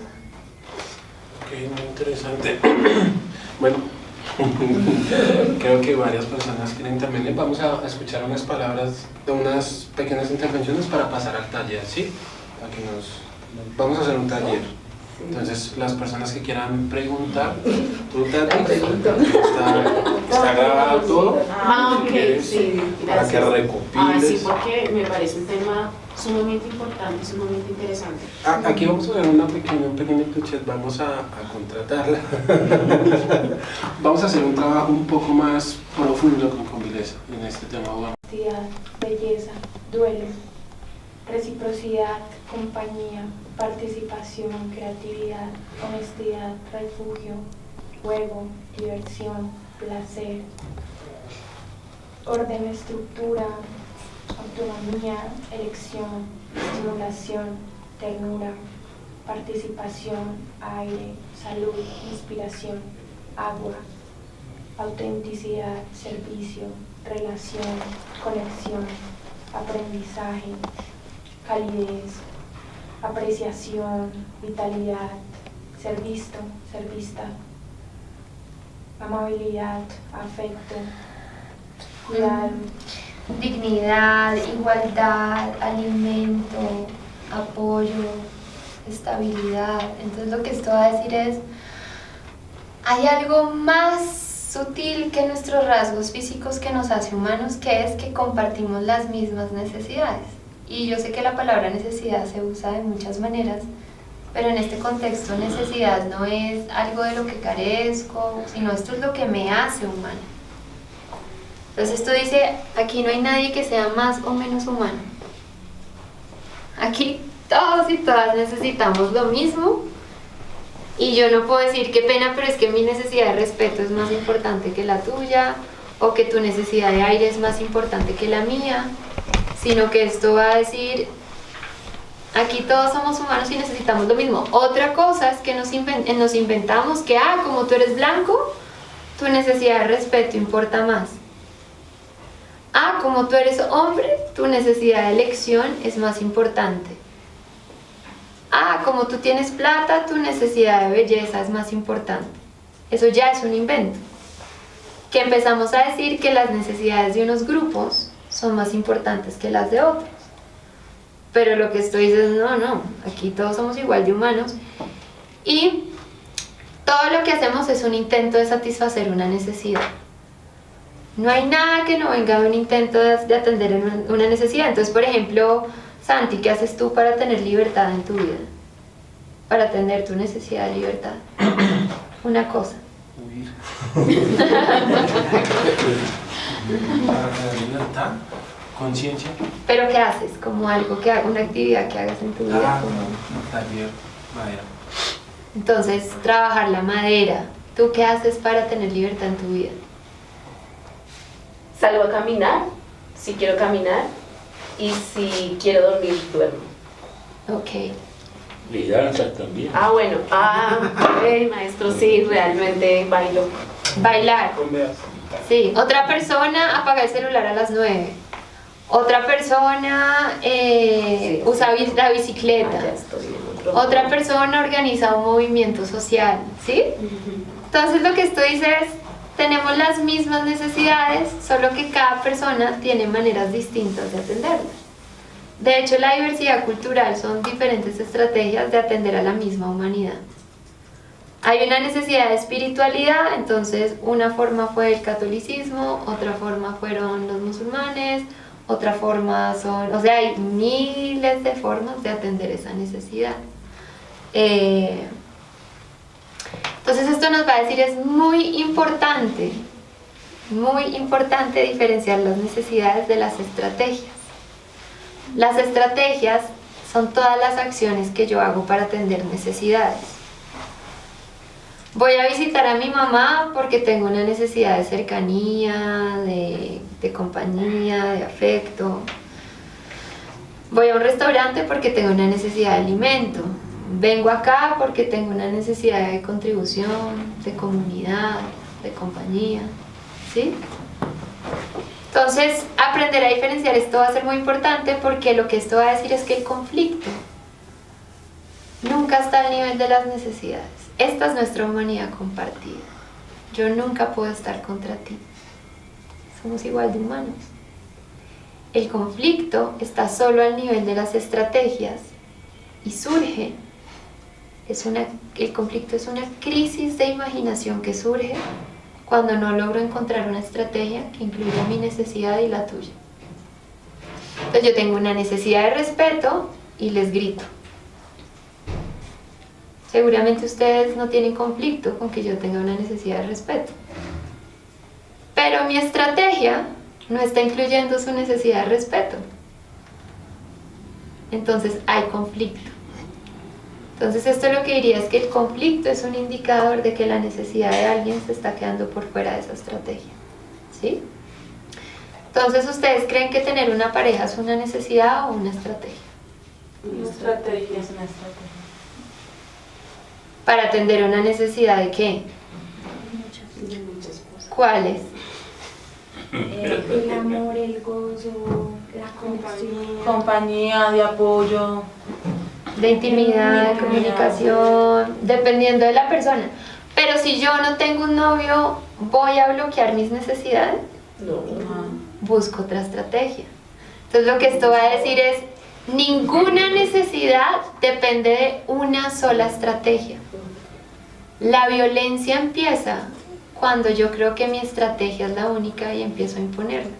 Ok, muy interesante. Bueno, creo que varias personas quieren intervenir. Vamos a escuchar unas palabras de unas pequeñas intervenciones para pasar al taller, ¿sí? Vamos a hacer un taller. Entonces, las personas que quieran preguntar, tú te está grabado todo. Ok, sí, para que recopiles. Sí, porque me parece un tema sumamente importante, sumamente interesante. Aquí vamos a ver un pequeño clichet, vamos a contratarla. Vamos a hacer un trabajo un poco más profundo con Vilesa en este tema. Honestidad, belleza, duelo, reciprocidad, compañía, participación, creatividad, honestidad, refugio, juego, diversión, placer, orden, estructura, autonomía, elección, estimulación, ternura, participación, aire, salud, inspiración, agua, autenticidad, servicio, relación, conexión, aprendizaje, calidez, apreciación, vitalidad, ser visto, ser vista, amabilidad, afecto, cuidado, dignidad, igualdad, alimento, apoyo, estabilidad. Entonces lo que esto va a decir es, hay algo más sutil que nuestros rasgos físicos que nos hace humanos, que es que compartimos las mismas necesidades. Y yo sé que la palabra necesidad se usa de muchas maneras, pero en este contexto necesidad no es algo de lo que carezco, sino esto es lo que me hace humana. Entonces esto dice, aquí no hay nadie que sea más o menos humano. Aquí todos y todas necesitamos lo mismo, y yo no puedo decir qué pena, pero es que mi necesidad de respeto es más importante que la tuya, o que tu necesidad de aire es más importante que la mía, sino que esto va a decir, aquí todos somos humanos y necesitamos lo mismo. Otra cosa es que nos inventamos que, como tú eres blanco, tu necesidad de respeto importa más. Como tú eres hombre, tu necesidad de elección es más importante. Como tú tienes plata, tu necesidad de belleza es más importante. Eso ya es un invento. Que empezamos a decir que las necesidades de unos grupos son más importantes que las de otros. Pero lo que estoy diciendo, no, aquí todos somos igual de humanos y todo lo que hacemos es un intento de satisfacer una necesidad. No hay nada que no venga de un intento de atender una necesidad. Entonces, por ejemplo, Santi, ¿qué haces tú para tener libertad en tu vida? Para atender tu necesidad de libertad. Una cosa. Huir. Para tener libertad, conciencia. ¿Pero qué haces? Como algo que haga, una actividad que hagas en tu vida. Taller, madera. Entonces, trabajar la madera. ¿Tú qué haces para tener libertad en tu vida? Salgo a caminar, si quiero caminar, y si quiero dormir, duermo. Ok. Y danzas también. Bueno, maestro, sí, realmente bailo. Bailar. Con veas. Sí. Otra persona apaga el celular a las 9. Otra persona usa la bicicleta. Ya estoy en otro. Otra persona organiza un movimiento social, ¿sí? Entonces lo que esto dice es, tenemos las mismas necesidades, solo que cada persona tiene maneras distintas de atenderlas. De hecho, la diversidad cultural son diferentes estrategias de atender a la misma humanidad. Hay una necesidad de espiritualidad, entonces una forma fue el catolicismo, otra forma fueron los musulmanes, otra forma son, o sea, hay miles de formas de atender esa necesidad. Entonces esto nos va a decir, es muy importante diferenciar las necesidades de las estrategias. Las estrategias son todas las acciones que yo hago para atender necesidades. Voy a visitar a mi mamá porque tengo una necesidad de cercanía, de compañía, de afecto. Voy a un restaurante porque tengo una necesidad de alimento. Vengo acá porque tengo una necesidad de contribución, de comunidad, de compañía, ¿sí? Entonces, aprender a diferenciar esto va a ser muy importante porque lo que esto va a decir es que el conflicto nunca está al nivel de las necesidades. Esta es nuestra humanidad compartida. Yo nunca puedo estar contra ti. Somos igual de humanos. El conflicto está solo al nivel de las estrategias y surge. El conflicto es una crisis de imaginación que surge cuando no logro encontrar una estrategia que incluya mi necesidad y la tuya. Entonces yo tengo una necesidad de respeto y les grito. Seguramente ustedes no tienen conflicto con que yo tenga una necesidad de respeto. Pero mi estrategia no está incluyendo su necesidad de respeto. Entonces hay conflicto. Entonces esto lo que diría es que el conflicto es un indicador de que la necesidad de alguien se está quedando por fuera de esa estrategia. ¿Sí? Entonces, ¿ustedes creen que tener una pareja es una necesidad o una estrategia? Una estrategia es una estrategia. Para atender una necesidad ¿de qué? Muchas cosas. ¿Cuáles? El amor, el gozo, la conexión. Compañía, de apoyo. De intimidad, de comunicación, dependiendo de la persona. Pero si yo no tengo un novio, ¿voy a bloquear mis necesidades? No. Busco otra estrategia. Entonces lo que esto va a decir es, ninguna necesidad depende de una sola estrategia. La violencia empieza cuando yo creo que mi estrategia es la única y empiezo a imponerla.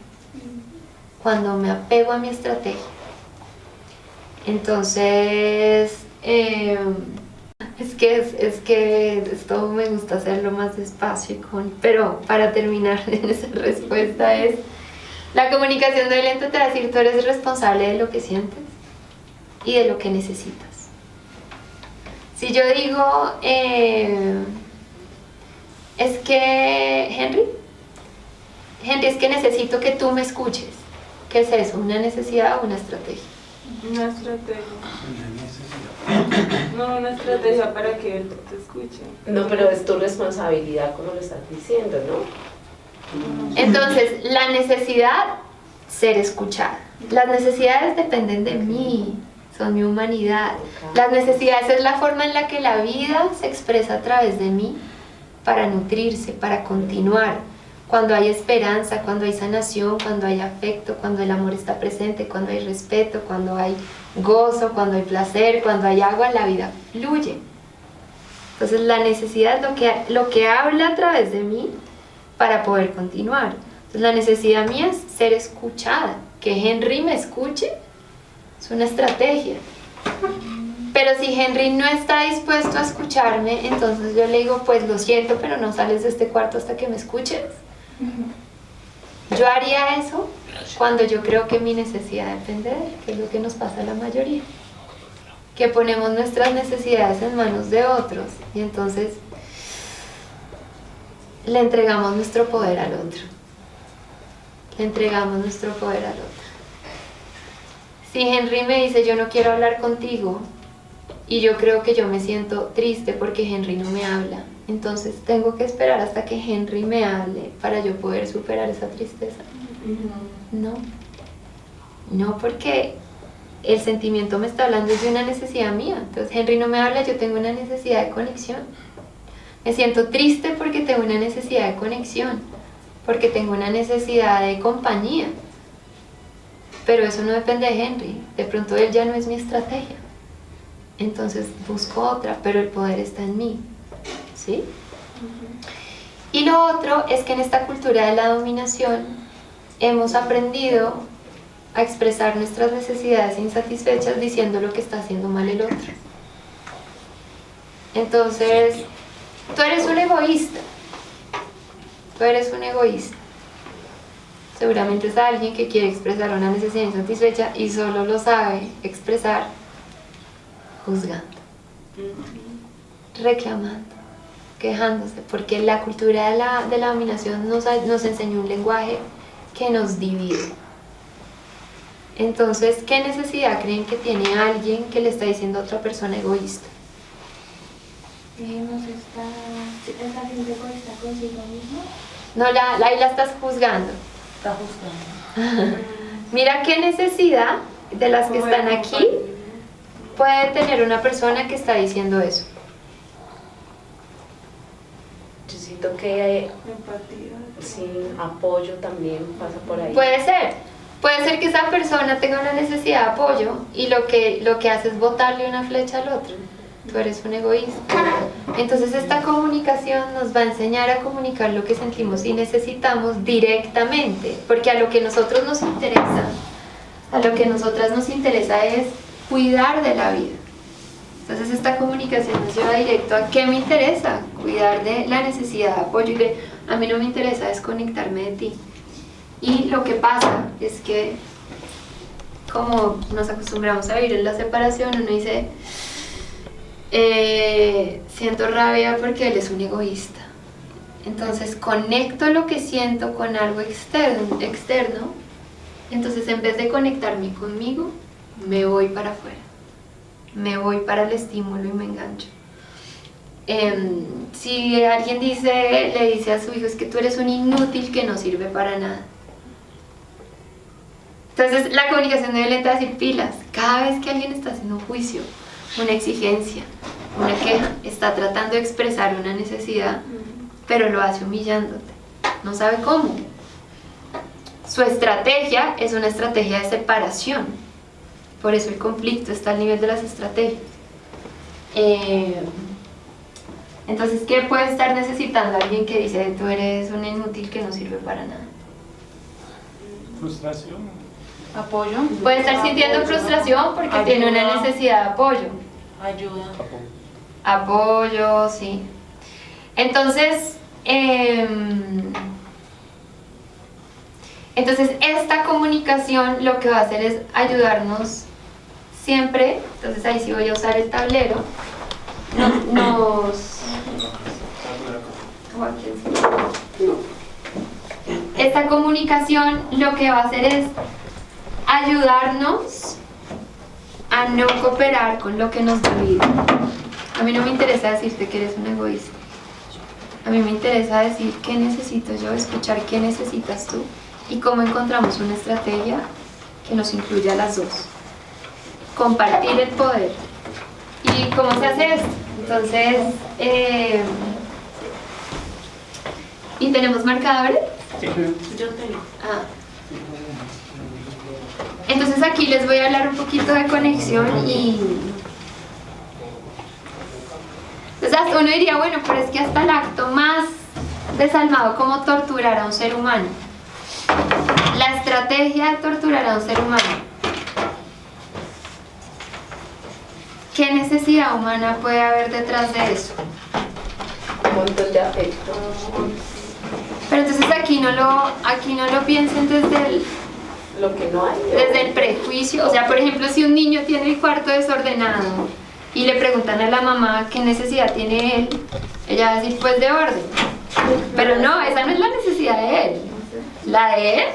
Cuando me apego a mi estrategia. Entonces, es que esto me gusta hacerlo más despacio, pero para terminar en esa respuesta es, la comunicación no violenta te va a decir, tú eres responsable de lo que sientes y de lo que necesitas. Si yo digo, es que, Henry, es que necesito que tú me escuches. ¿Qué es eso? ¿Una necesidad o una estrategia? Una estrategia. La necesidad. No, una estrategia para que él te escuche. No, pero es tu responsabilidad, como lo estás diciendo, ¿no? Entonces, la necesidad, ser escuchada. Las necesidades dependen de mí, son mi humanidad. Las necesidades es la forma en la que la vida se expresa a través de mí para nutrirse, para continuar, cuando hay esperanza, cuando hay sanación, cuando hay afecto, cuando el amor está presente, cuando hay respeto, cuando hay gozo, cuando hay placer, cuando hay agua, la vida fluye. Entonces la necesidad es lo que habla a través de mí para poder continuar. Entonces la necesidad mía es ser escuchada. Que Henry me escuche es una estrategia. Pero si Henry no está dispuesto a escucharme, entonces yo le digo, pues lo siento, pero no sales de este cuarto hasta que me escuches. Yo haría eso cuando yo creo que mi necesidad depende de él, que es lo que nos pasa a la mayoría. Que ponemos nuestras necesidades en manos de otros y entonces le entregamos nuestro poder al otro. Le entregamos nuestro poder al otro. Si Henry me dice yo no quiero hablar contigo y yo creo que yo me siento triste porque Henry no me habla, entonces tengo que esperar hasta que Henry me hable para yo poder superar esa tristeza. No, porque el sentimiento me está hablando de una necesidad mía. Entonces Henry no me habla, yo tengo una necesidad de conexión. Me siento triste porque tengo una necesidad de conexión, porque tengo una necesidad de compañía. Pero eso no depende de Henry. De pronto él ya no es mi estrategia. Entonces busco otra, pero el poder está en mí. ¿Sí? Y lo otro es que en esta cultura de la dominación hemos aprendido a expresar nuestras necesidades insatisfechas diciendo lo que está haciendo mal el otro. Entonces, tú eres un egoísta. Tú eres un egoísta. Seguramente es alguien que quiere expresar una necesidad insatisfecha y solo lo sabe expresar juzgando, reclamando, quejándose, porque la cultura de la dominación nos enseñó un lenguaje que nos divide. Entonces, ¿qué necesidad creen que tiene alguien que le está diciendo a otra persona egoísta? ¿Está siendo egoísta consigo mismo? No, ahí la estás juzgando. Está juzgando. Mira qué necesidad de las que están aquí puede tener una persona que está diciendo eso. Yo siento que Empatía. sí, apoyo también pasa por ahí. Puede ser que esa persona tenga una necesidad de apoyo y lo que hace es botarle una flecha al otro. Tú eres un egoísta. Entonces esta comunicación nos va a enseñar a comunicar lo que sentimos y necesitamos directamente, porque a lo que nosotros nos interesa, a lo que a nosotras nos interesa es cuidar de la vida. Entonces esta comunicación nos lleva directo a qué me interesa, cuidar de la necesidad de apoyo y de a mí no me interesa desconectarme de ti. Y lo que pasa es que como nos acostumbramos a vivir en la separación, uno dice siento rabia porque él es un egoísta. Entonces conecto lo que siento con algo externo. Entonces en vez de conectarme conmigo, me voy para afuera. Me voy para el estímulo y me engancho. Si alguien le dice a su hijo, es que tú eres un inútil que no sirve para nada. Entonces la comunicación no violenta es decir pilas. Cada vez que alguien está haciendo un juicio, una exigencia, una queja, está tratando de expresar una necesidad, pero lo hace humillándote. No sabe cómo. Su estrategia es una estrategia de separación. Por eso el conflicto está al nivel de las estrategias. Entonces, ¿qué puede estar necesitando alguien que dice tú eres un inútil que no sirve para nada? Frustración. Apoyo. Puede estar sintiendo frustración porque tiene una necesidad de apoyo. Ayuda. Apoyo, sí. Entonces, esta comunicación lo que va a hacer es ayudarnos siempre. Entonces ahí sí voy a usar el tablero. Esta comunicación lo que va a hacer es ayudarnos a no cooperar con lo que nos divide. A mí no me interesa decirte que eres un egoísta. A mí me interesa decir qué necesito yo, escuchar qué necesitas tú y cómo encontramos una estrategia que nos incluya a las dos. Compartir el poder. ¿Y cómo se hace esto? Entonces, ¿y tenemos marcadores? Yo tengo. Ah. Entonces aquí les voy a hablar un poquito de conexión y... Entonces uno diría, bueno, pero es que hasta el acto más desalmado como torturar a un ser humano. La estrategia de torturar a un ser humano. ¿Qué necesidad humana puede haber detrás de eso? Un montón de afecto. Pero entonces aquí no lo piensen desde Lo que no hay. el prejuicio. O sea, por ejemplo, si un niño tiene el cuarto desordenado y le preguntan a la mamá qué necesidad tiene él, ella va a decir, pues de orden. Pero no, esa no es la necesidad de él. La de él,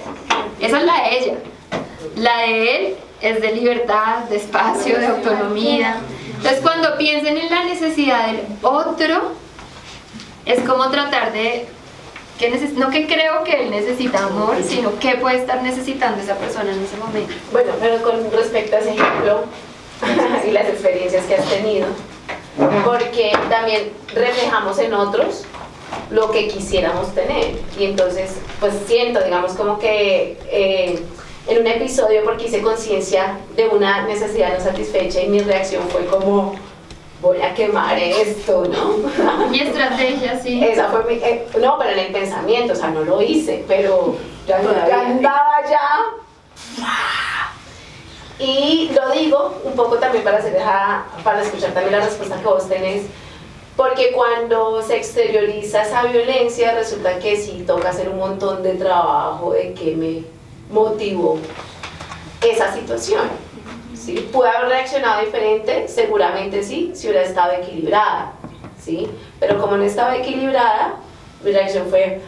esa es la de ella. La de él es de libertad, de espacio, de autonomía. Entonces, cuando piensen en la necesidad del otro, es como tratar de... no que creo que él necesita amor, sino que puede estar necesitando esa persona en ese momento. Bueno, pero con respecto a ese ejemplo y las experiencias que has tenido, porque también reflejamos en otros lo que quisiéramos tener. Y entonces, pues siento, digamos, como que en un episodio, porque hice conciencia de una necesidad no satisfecha y mi reacción fue como, voy a quemar esto, ¿no? Mi estrategia, sí. Esa fue mi... no, pero en el pensamiento, o sea, no lo hice, pero ya andaba ya. Y lo digo un poco también para escuchar también la respuesta que vos tenés, porque cuando se exterioriza esa violencia, resulta que sí toca hacer un montón de trabajo de qué me motivó esa situación. ¿Sí? ¿Pude haber reaccionado diferente? Seguramente sí, si hubiera estado equilibrada, ¿sí? Pero como no estaba equilibrada, mi reacción fue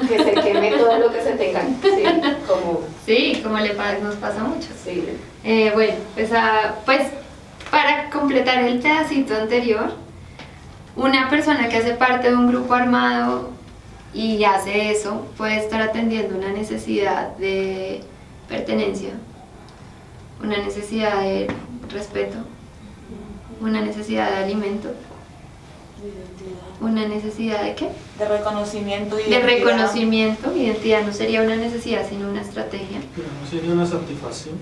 que se queme todo lo que se tenga, ¿sí? Como nos pasa mucho. Sí. Bueno, pues para completar el pedacito anterior, una persona que hace parte de un grupo armado y hace eso puede estar atendiendo una necesidad de pertenencia, una necesidad de respeto, una necesidad de alimento, una necesidad de ¿qué? De reconocimiento y de reconocimiento. Identidad no sería una necesidad sino una estrategia. Pero no sería una satisfacción.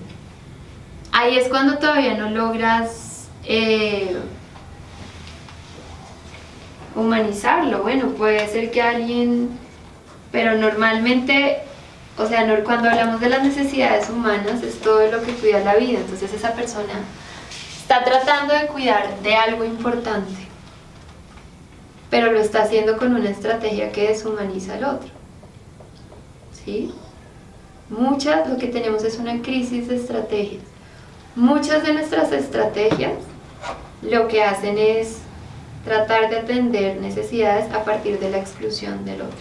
Ahí es cuando todavía no logras humanizarlo. Bueno, puede ser que alguien, pero normalmente, o sea, cuando hablamos de las necesidades humanas es todo lo que cuida la vida. Entonces esa persona está tratando de cuidar de algo importante, pero lo está haciendo con una estrategia que deshumaniza al otro. ¿Sí? Lo que tenemos es una crisis de estrategias. Muchas de nuestras estrategias lo que hacen es tratar de atender necesidades a partir de la exclusión del otro.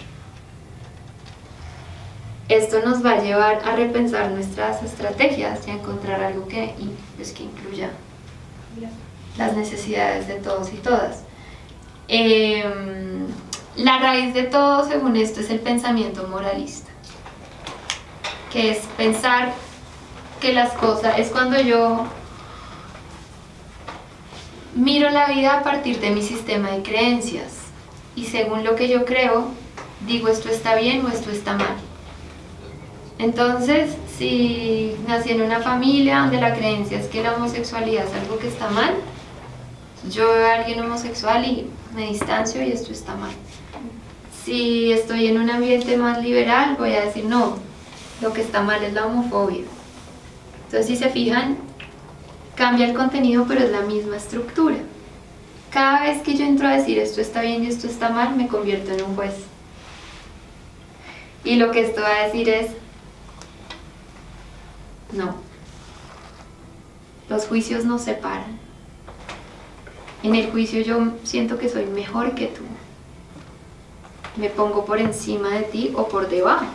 Esto nos va a llevar a repensar nuestras estrategias y a encontrar algo que incluya las necesidades de todos y todas. La raíz de todo, según esto, es el pensamiento moralista, que es pensar que las cosas, es cuando yo miro la vida a partir de mi sistema de creencias y según lo que yo creo, digo esto está bien o esto está mal. Entonces, si nací en una familia donde la creencia es que la homosexualidad es algo que está mal, yo veo a alguien homosexual y me distancio y esto está mal. Si estoy en un ambiente más liberal, voy a decir no, lo que está mal es la homofobia. Entonces, si se fijan, cambia el contenido, pero es la misma estructura. Cada vez que yo entro a decir esto está bien y esto está mal, me convierto en un juez. Y lo que esto va a decir es no. Los juicios nos separan. En el juicio yo siento que soy mejor que tú. Me pongo por encima de ti o por debajo.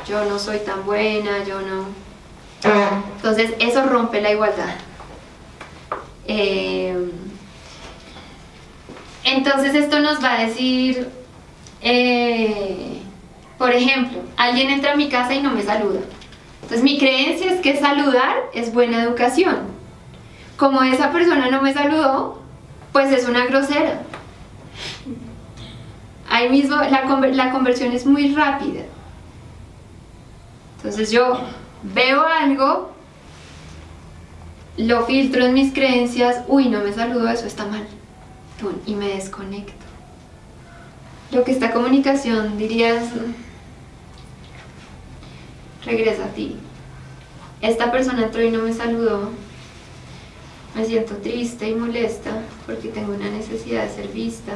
Yo no soy tan buena, yo no. Entonces eso rompe la igualdad. Entonces esto nos va a decir, por ejemplo, alguien entra a mi casa y no me saluda. Entonces mi creencia es que saludar es buena educación. Como esa persona no me saludó, pues es una grosera. ahí mismo la conversión es muy rápida. Entonces yo veo algo, lo filtro en mis creencias, uy, no me saludó, eso está mal, y me desconecto. Lo que esta comunicación dirías, regresa a ti. Esta persona entró y no me saludó, me siento triste y molesta porque tengo una necesidad de ser vista,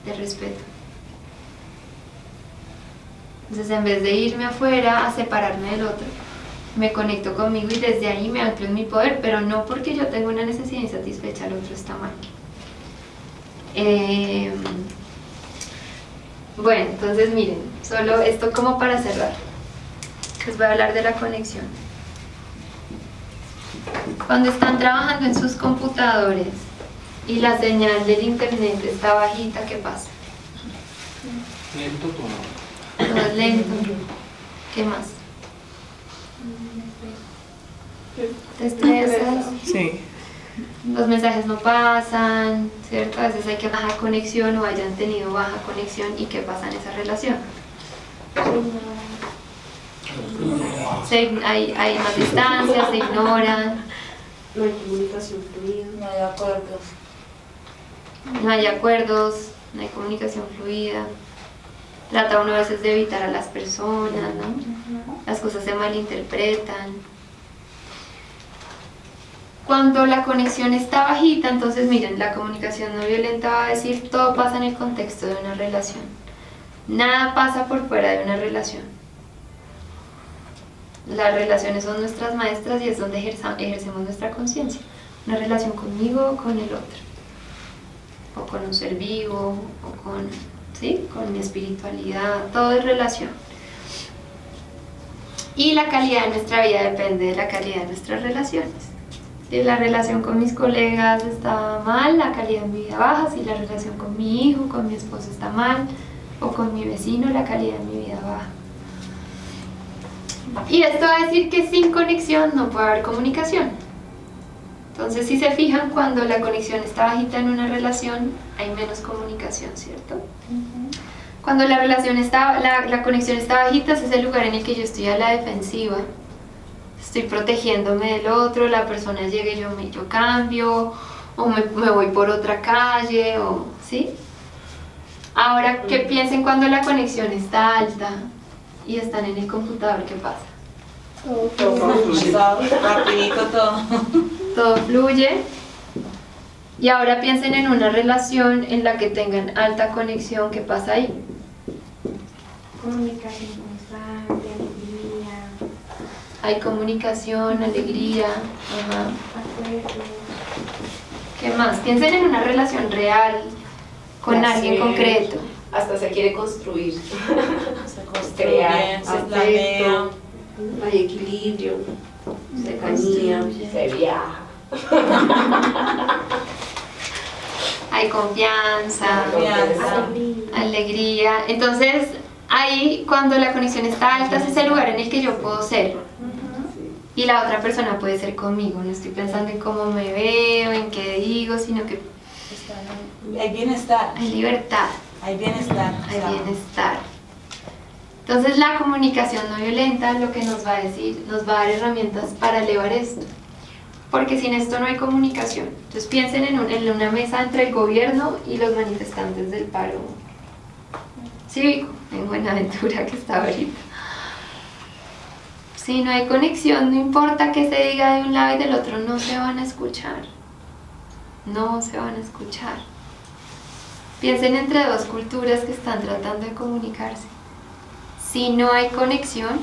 de respeto. Entonces, en vez de irme afuera a separarme del otro, me conecto conmigo y desde ahí me anclo en mi poder, pero no porque yo tengo una necesidad insatisfecha, el otro está mal. Bueno, entonces miren, solo esto como para cerrar. Les voy a hablar de la conexión. Cuando están trabajando en sus computadores y la señal del internet está bajita, ¿qué pasa? Lento todo. Todo es lento. ¿Qué más? ¿Te estresas? Sí. Los mensajes no pasan, ¿cierto? A veces hay que baja conexión o hayan tenido baja conexión y ¿qué pasa en esa relación? Hay más distancia, se ignoran. No hay comunicación fluida. No hay acuerdos. No hay acuerdos, no hay comunicación fluida. Trata uno a veces de evitar a las personas, ¿no? Las cosas se malinterpretan. Cuando la conexión está bajita, entonces miren, la comunicación no violenta va a decir todo pasa en el contexto de una relación. Nada pasa por fuera de una relación. Las relaciones son nuestras maestras y es donde ejercemos nuestra conciencia. Una relación conmigo o con el otro. O con un ser vivo, o con mi espiritualidad, todo es relación. Y la calidad de nuestra vida depende de la calidad de nuestras relaciones. Si la relación con mis colegas está mal, la calidad de mi vida baja. Si la relación con mi hijo, con mi esposo está mal, o con mi vecino, la calidad de mi vida baja. Y esto va a decir que sin conexión no puede haber comunicación. Entonces, si se fijan, cuando la conexión está bajita en una relación, hay menos comunicación, ¿cierto? Cuando la conexión está bajita, ese es el lugar en el que yo estoy a la defensiva. Estoy protegiéndome del otro, la persona llega y yo cambio, o me voy por otra calle, ¿sí? Ahora, ¿qué piensen cuando la conexión está alta y están en el computador? ¿Qué pasa? Rapidito todo. Todo fluye. Y ahora piensen en una relación en la que tengan alta conexión. ¿Qué pasa ahí? Comunicación constante, alegría, Hay comunicación, alegría. Ajá. acuerdos. ¿Qué más? Piensen en una relación real con alguien concreto. Hasta se quiere construir. Se construye, Crear, se planea. Hay equilibrio, Se cercanía. construye. Se viaja. Hay confianza, Confianza. alegría. Entonces, ahí cuando la conexión está alta, es ese lugar en el que yo puedo ser. Y la otra persona puede ser conmigo. No estoy pensando en cómo me veo, en qué digo, sino que Hay bienestar. hay libertad, Hay bienestar. hay o sea, bienestar. Entonces, la comunicación no violenta lo que nos va a decir, nos va a dar herramientas para elevar esto. Porque sin esto no hay comunicación. Entonces piensen en una mesa entre el gobierno y los manifestantes del paro cívico en Buenaventura, que está ahorita. Si no hay conexión, no importa que se diga de un lado y del otro, no se van a escuchar. No se van a escuchar. Piensen entre dos culturas que están tratando de comunicarse. Si no hay conexión,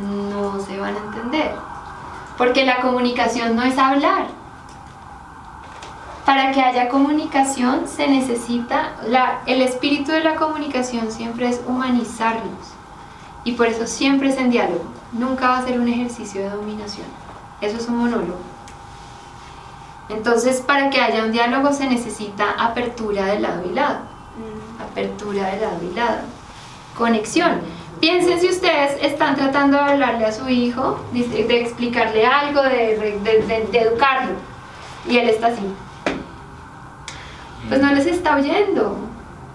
no se van a entender. Porque la comunicación no es hablar. Para que haya comunicación se necesita, el espíritu de la comunicación siempre es humanizarnos. Y por eso siempre es en diálogo. Nunca va a ser un ejercicio de dominación. Eso es un monólogo. Entonces, para que haya un diálogo se necesita apertura de lado y lado. Apertura de lado y lado. Conexión. Piensen si ustedes están tratando de hablarle a su hijo, de explicarle algo, de educarlo, y él está así. Pues no les está oyendo.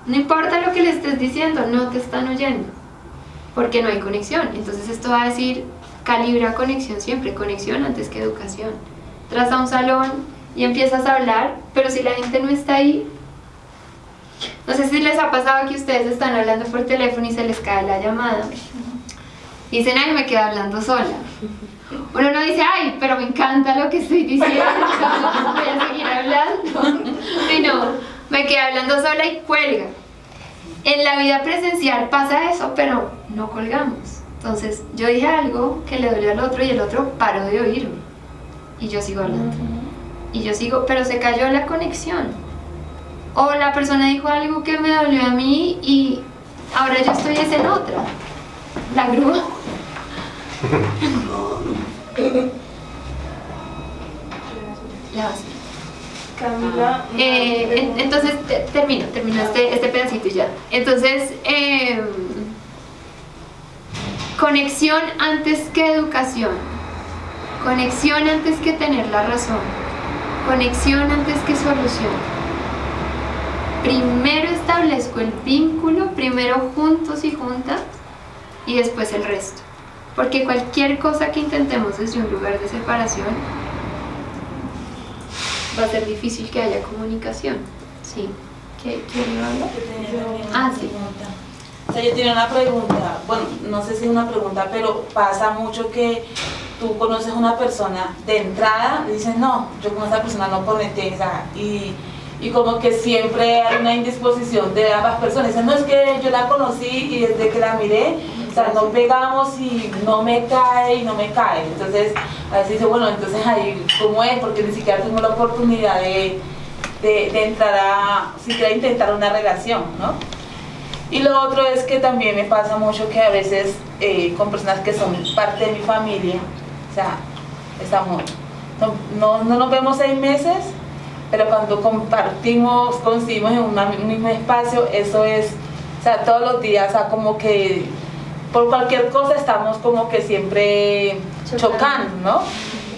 No importa lo que le estés diciendo, no te están oyendo, porque no hay conexión. Entonces esto va a decir, calibra conexión siempre, conexión antes que educación. Entras a un salón y empiezas a hablar, pero si la gente no está ahí, no sé si les ha pasado que ustedes están hablando por teléfono y se les cae la llamada. Dicen, ay, me quedo hablando sola. Uno no dice, ay, pero me encanta lo que estoy diciendo, voy a seguir hablando. Sino, me quedé hablando sola y cuelga. En la vida presencial pasa eso, pero no colgamos. Entonces, yo dije algo que le dolió al otro y el otro paró de oírme. Y yo sigo hablando. Y yo sigo, pero se cayó la conexión. O la persona dijo algo que me dolió a mí y ahora yo estoy en otra. La grúa. La basura. Camila. Entonces, termino este pedacito y ya. Entonces, conexión antes que educación. Conexión antes que tener la razón. Conexión antes que solución. Primero establezco el vínculo, primero juntos y juntas, y después el resto. Porque cualquier cosa que intentemos desde un lugar de separación, va a ser difícil que haya comunicación. Sí. ¿Quién iba a hablar? Ah, sí. O sea, yo tenía una pregunta, bueno, no sé si es una pregunta, pero pasa mucho que tú conoces a una persona de entrada y dices, no, yo con esa persona no conecté, o sea, y como que siempre hay una indisposición de ambas personas. Dicen, no, es que yo la conocí y desde que la miré, o sea, no pegamos y no me cae y no me cae. Entonces, a veces dice, bueno, entonces ahí, ¿cómo es? Porque ni siquiera tengo la oportunidad de entrar a, siquiera intentar una relación, ¿no? Y lo otro es que también me pasa mucho que a veces con personas que son parte de mi familia, o sea, estamos, no nos vemos 6 meses, pero cuando compartimos, coincidimos en un mismo espacio, eso es, o sea, todos los días, o sea, como que por cualquier cosa estamos como que siempre chocando, ¿no?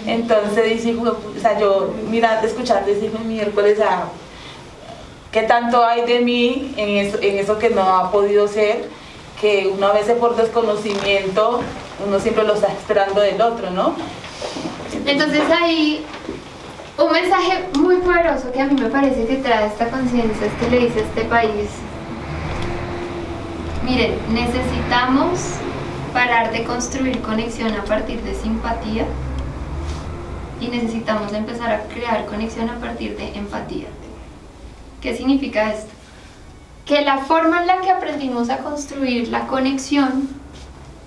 Entonces dice, o sea, yo mirando, escuchando, dice, miércoles, o sea, ¿qué tanto hay de mí en eso que no ha podido ser? Que uno a veces por desconocimiento, uno siempre lo está esperando del otro, ¿no? Entonces ahí, un mensaje muy poderoso que a mí me parece que trae esta conciencia es que le dice a este país, miren, necesitamos parar de construir conexión a partir de simpatía y necesitamos empezar a crear conexión a partir de empatía. ¿Qué significa esto? Que la forma en la que aprendimos a construir la conexión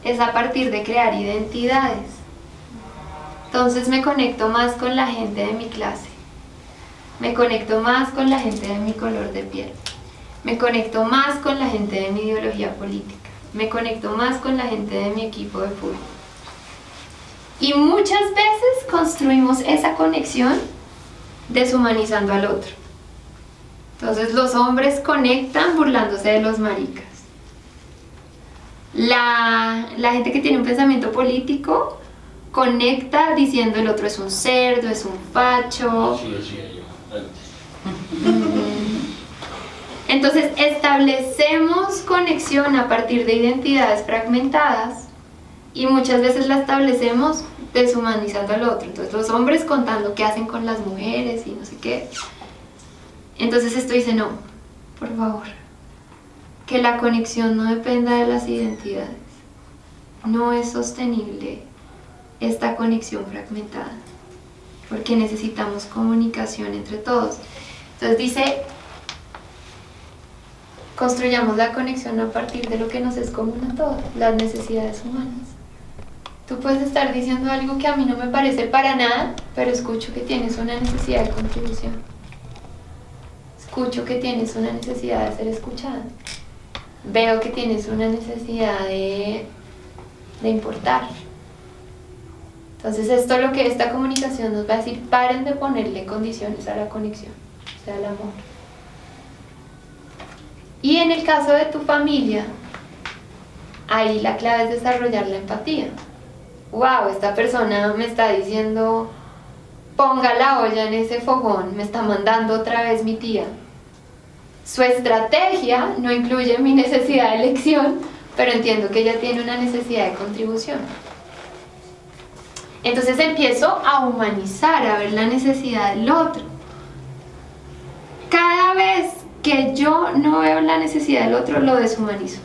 es a partir de crear identidades. Entonces me conecto más con la gente de mi clase, me conecto más con la gente de mi color de piel, me conecto más con la gente de mi ideología política, me conecto más con la gente de mi equipo de fútbol. Y muchas veces construimos esa conexión deshumanizando al otro. Entonces los hombres conectan burlándose de los maricas. La gente que tiene un pensamiento político conecta diciendo el otro es un cerdo, es un facho. Sí, decía yo antes. Entonces establecemos conexión a partir de identidades fragmentadas y muchas veces la establecemos deshumanizando al otro. Entonces los hombres contando qué hacen con las mujeres y no sé qué. Entonces esto dice, no, por favor, que la conexión no dependa de las identidades. No es sostenible esta conexión fragmentada, porque necesitamos comunicación entre todos. Entonces dice, construyamos la conexión a partir de lo que nos es común a todos, las necesidades humanas. Tú puedes estar diciendo algo que a mí no me parece para nada, pero escucho que tienes una necesidad de contribución. Escucho que tienes una necesidad de ser escuchada. Veo que tienes una necesidad de importar. Entonces esto es lo que esta comunicación nos va a decir, paren de ponerle condiciones a la conexión, o sea, al amor. Y en el caso de tu familia, ahí la clave es desarrollar la empatía. Wow, esta persona me está diciendo, ponga la olla en ese fogón, me está mandando otra vez mi tía. Su estrategia no incluye mi necesidad de elección, pero entiendo que ella tiene una necesidad de contribución. Entonces empiezo a humanizar, a ver la necesidad del otro. Cada vez que yo no veo la necesidad del otro, lo deshumanizo.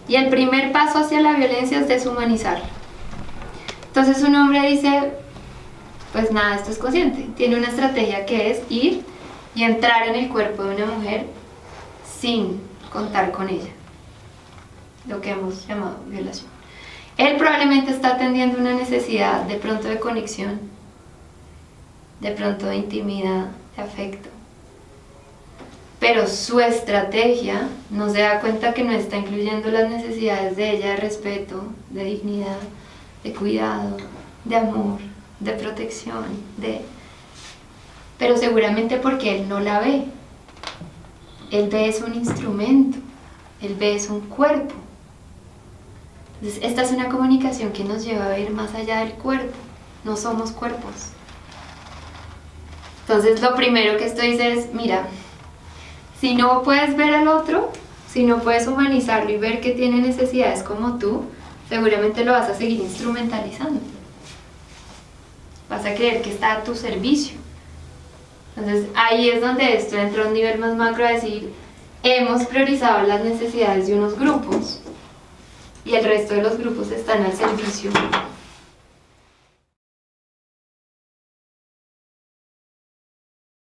Y el primer paso hacia la violencia es deshumanizarlo. Entonces un hombre dice, pues nada, esto es consciente. Tiene una estrategia que es ir y entrar en el cuerpo de una mujer sin contar con ella. Lo que hemos llamado violación. Él probablemente está atendiendo una necesidad de pronto de conexión, de pronto de intimidad, de afecto. Pero su estrategia no se da cuenta que no está incluyendo las necesidades de ella de respeto, de dignidad, de cuidado, de amor, de protección, pero seguramente porque él no la ve. Él ve es un instrumento, él ve es un cuerpo. Entonces, esta es una comunicación que nos lleva a ir más allá del cuerpo. No somos cuerpos. Entonces, lo primero que esto dice es, mira, si no puedes ver al otro, si no puedes humanizarlo y ver que tiene necesidades como tú, seguramente lo vas a seguir instrumentalizando. Vas a creer que está a tu servicio. Entonces, ahí es donde esto entra a un nivel más macro a decir, hemos priorizado las necesidades de unos grupos y el resto de los grupos están al servicio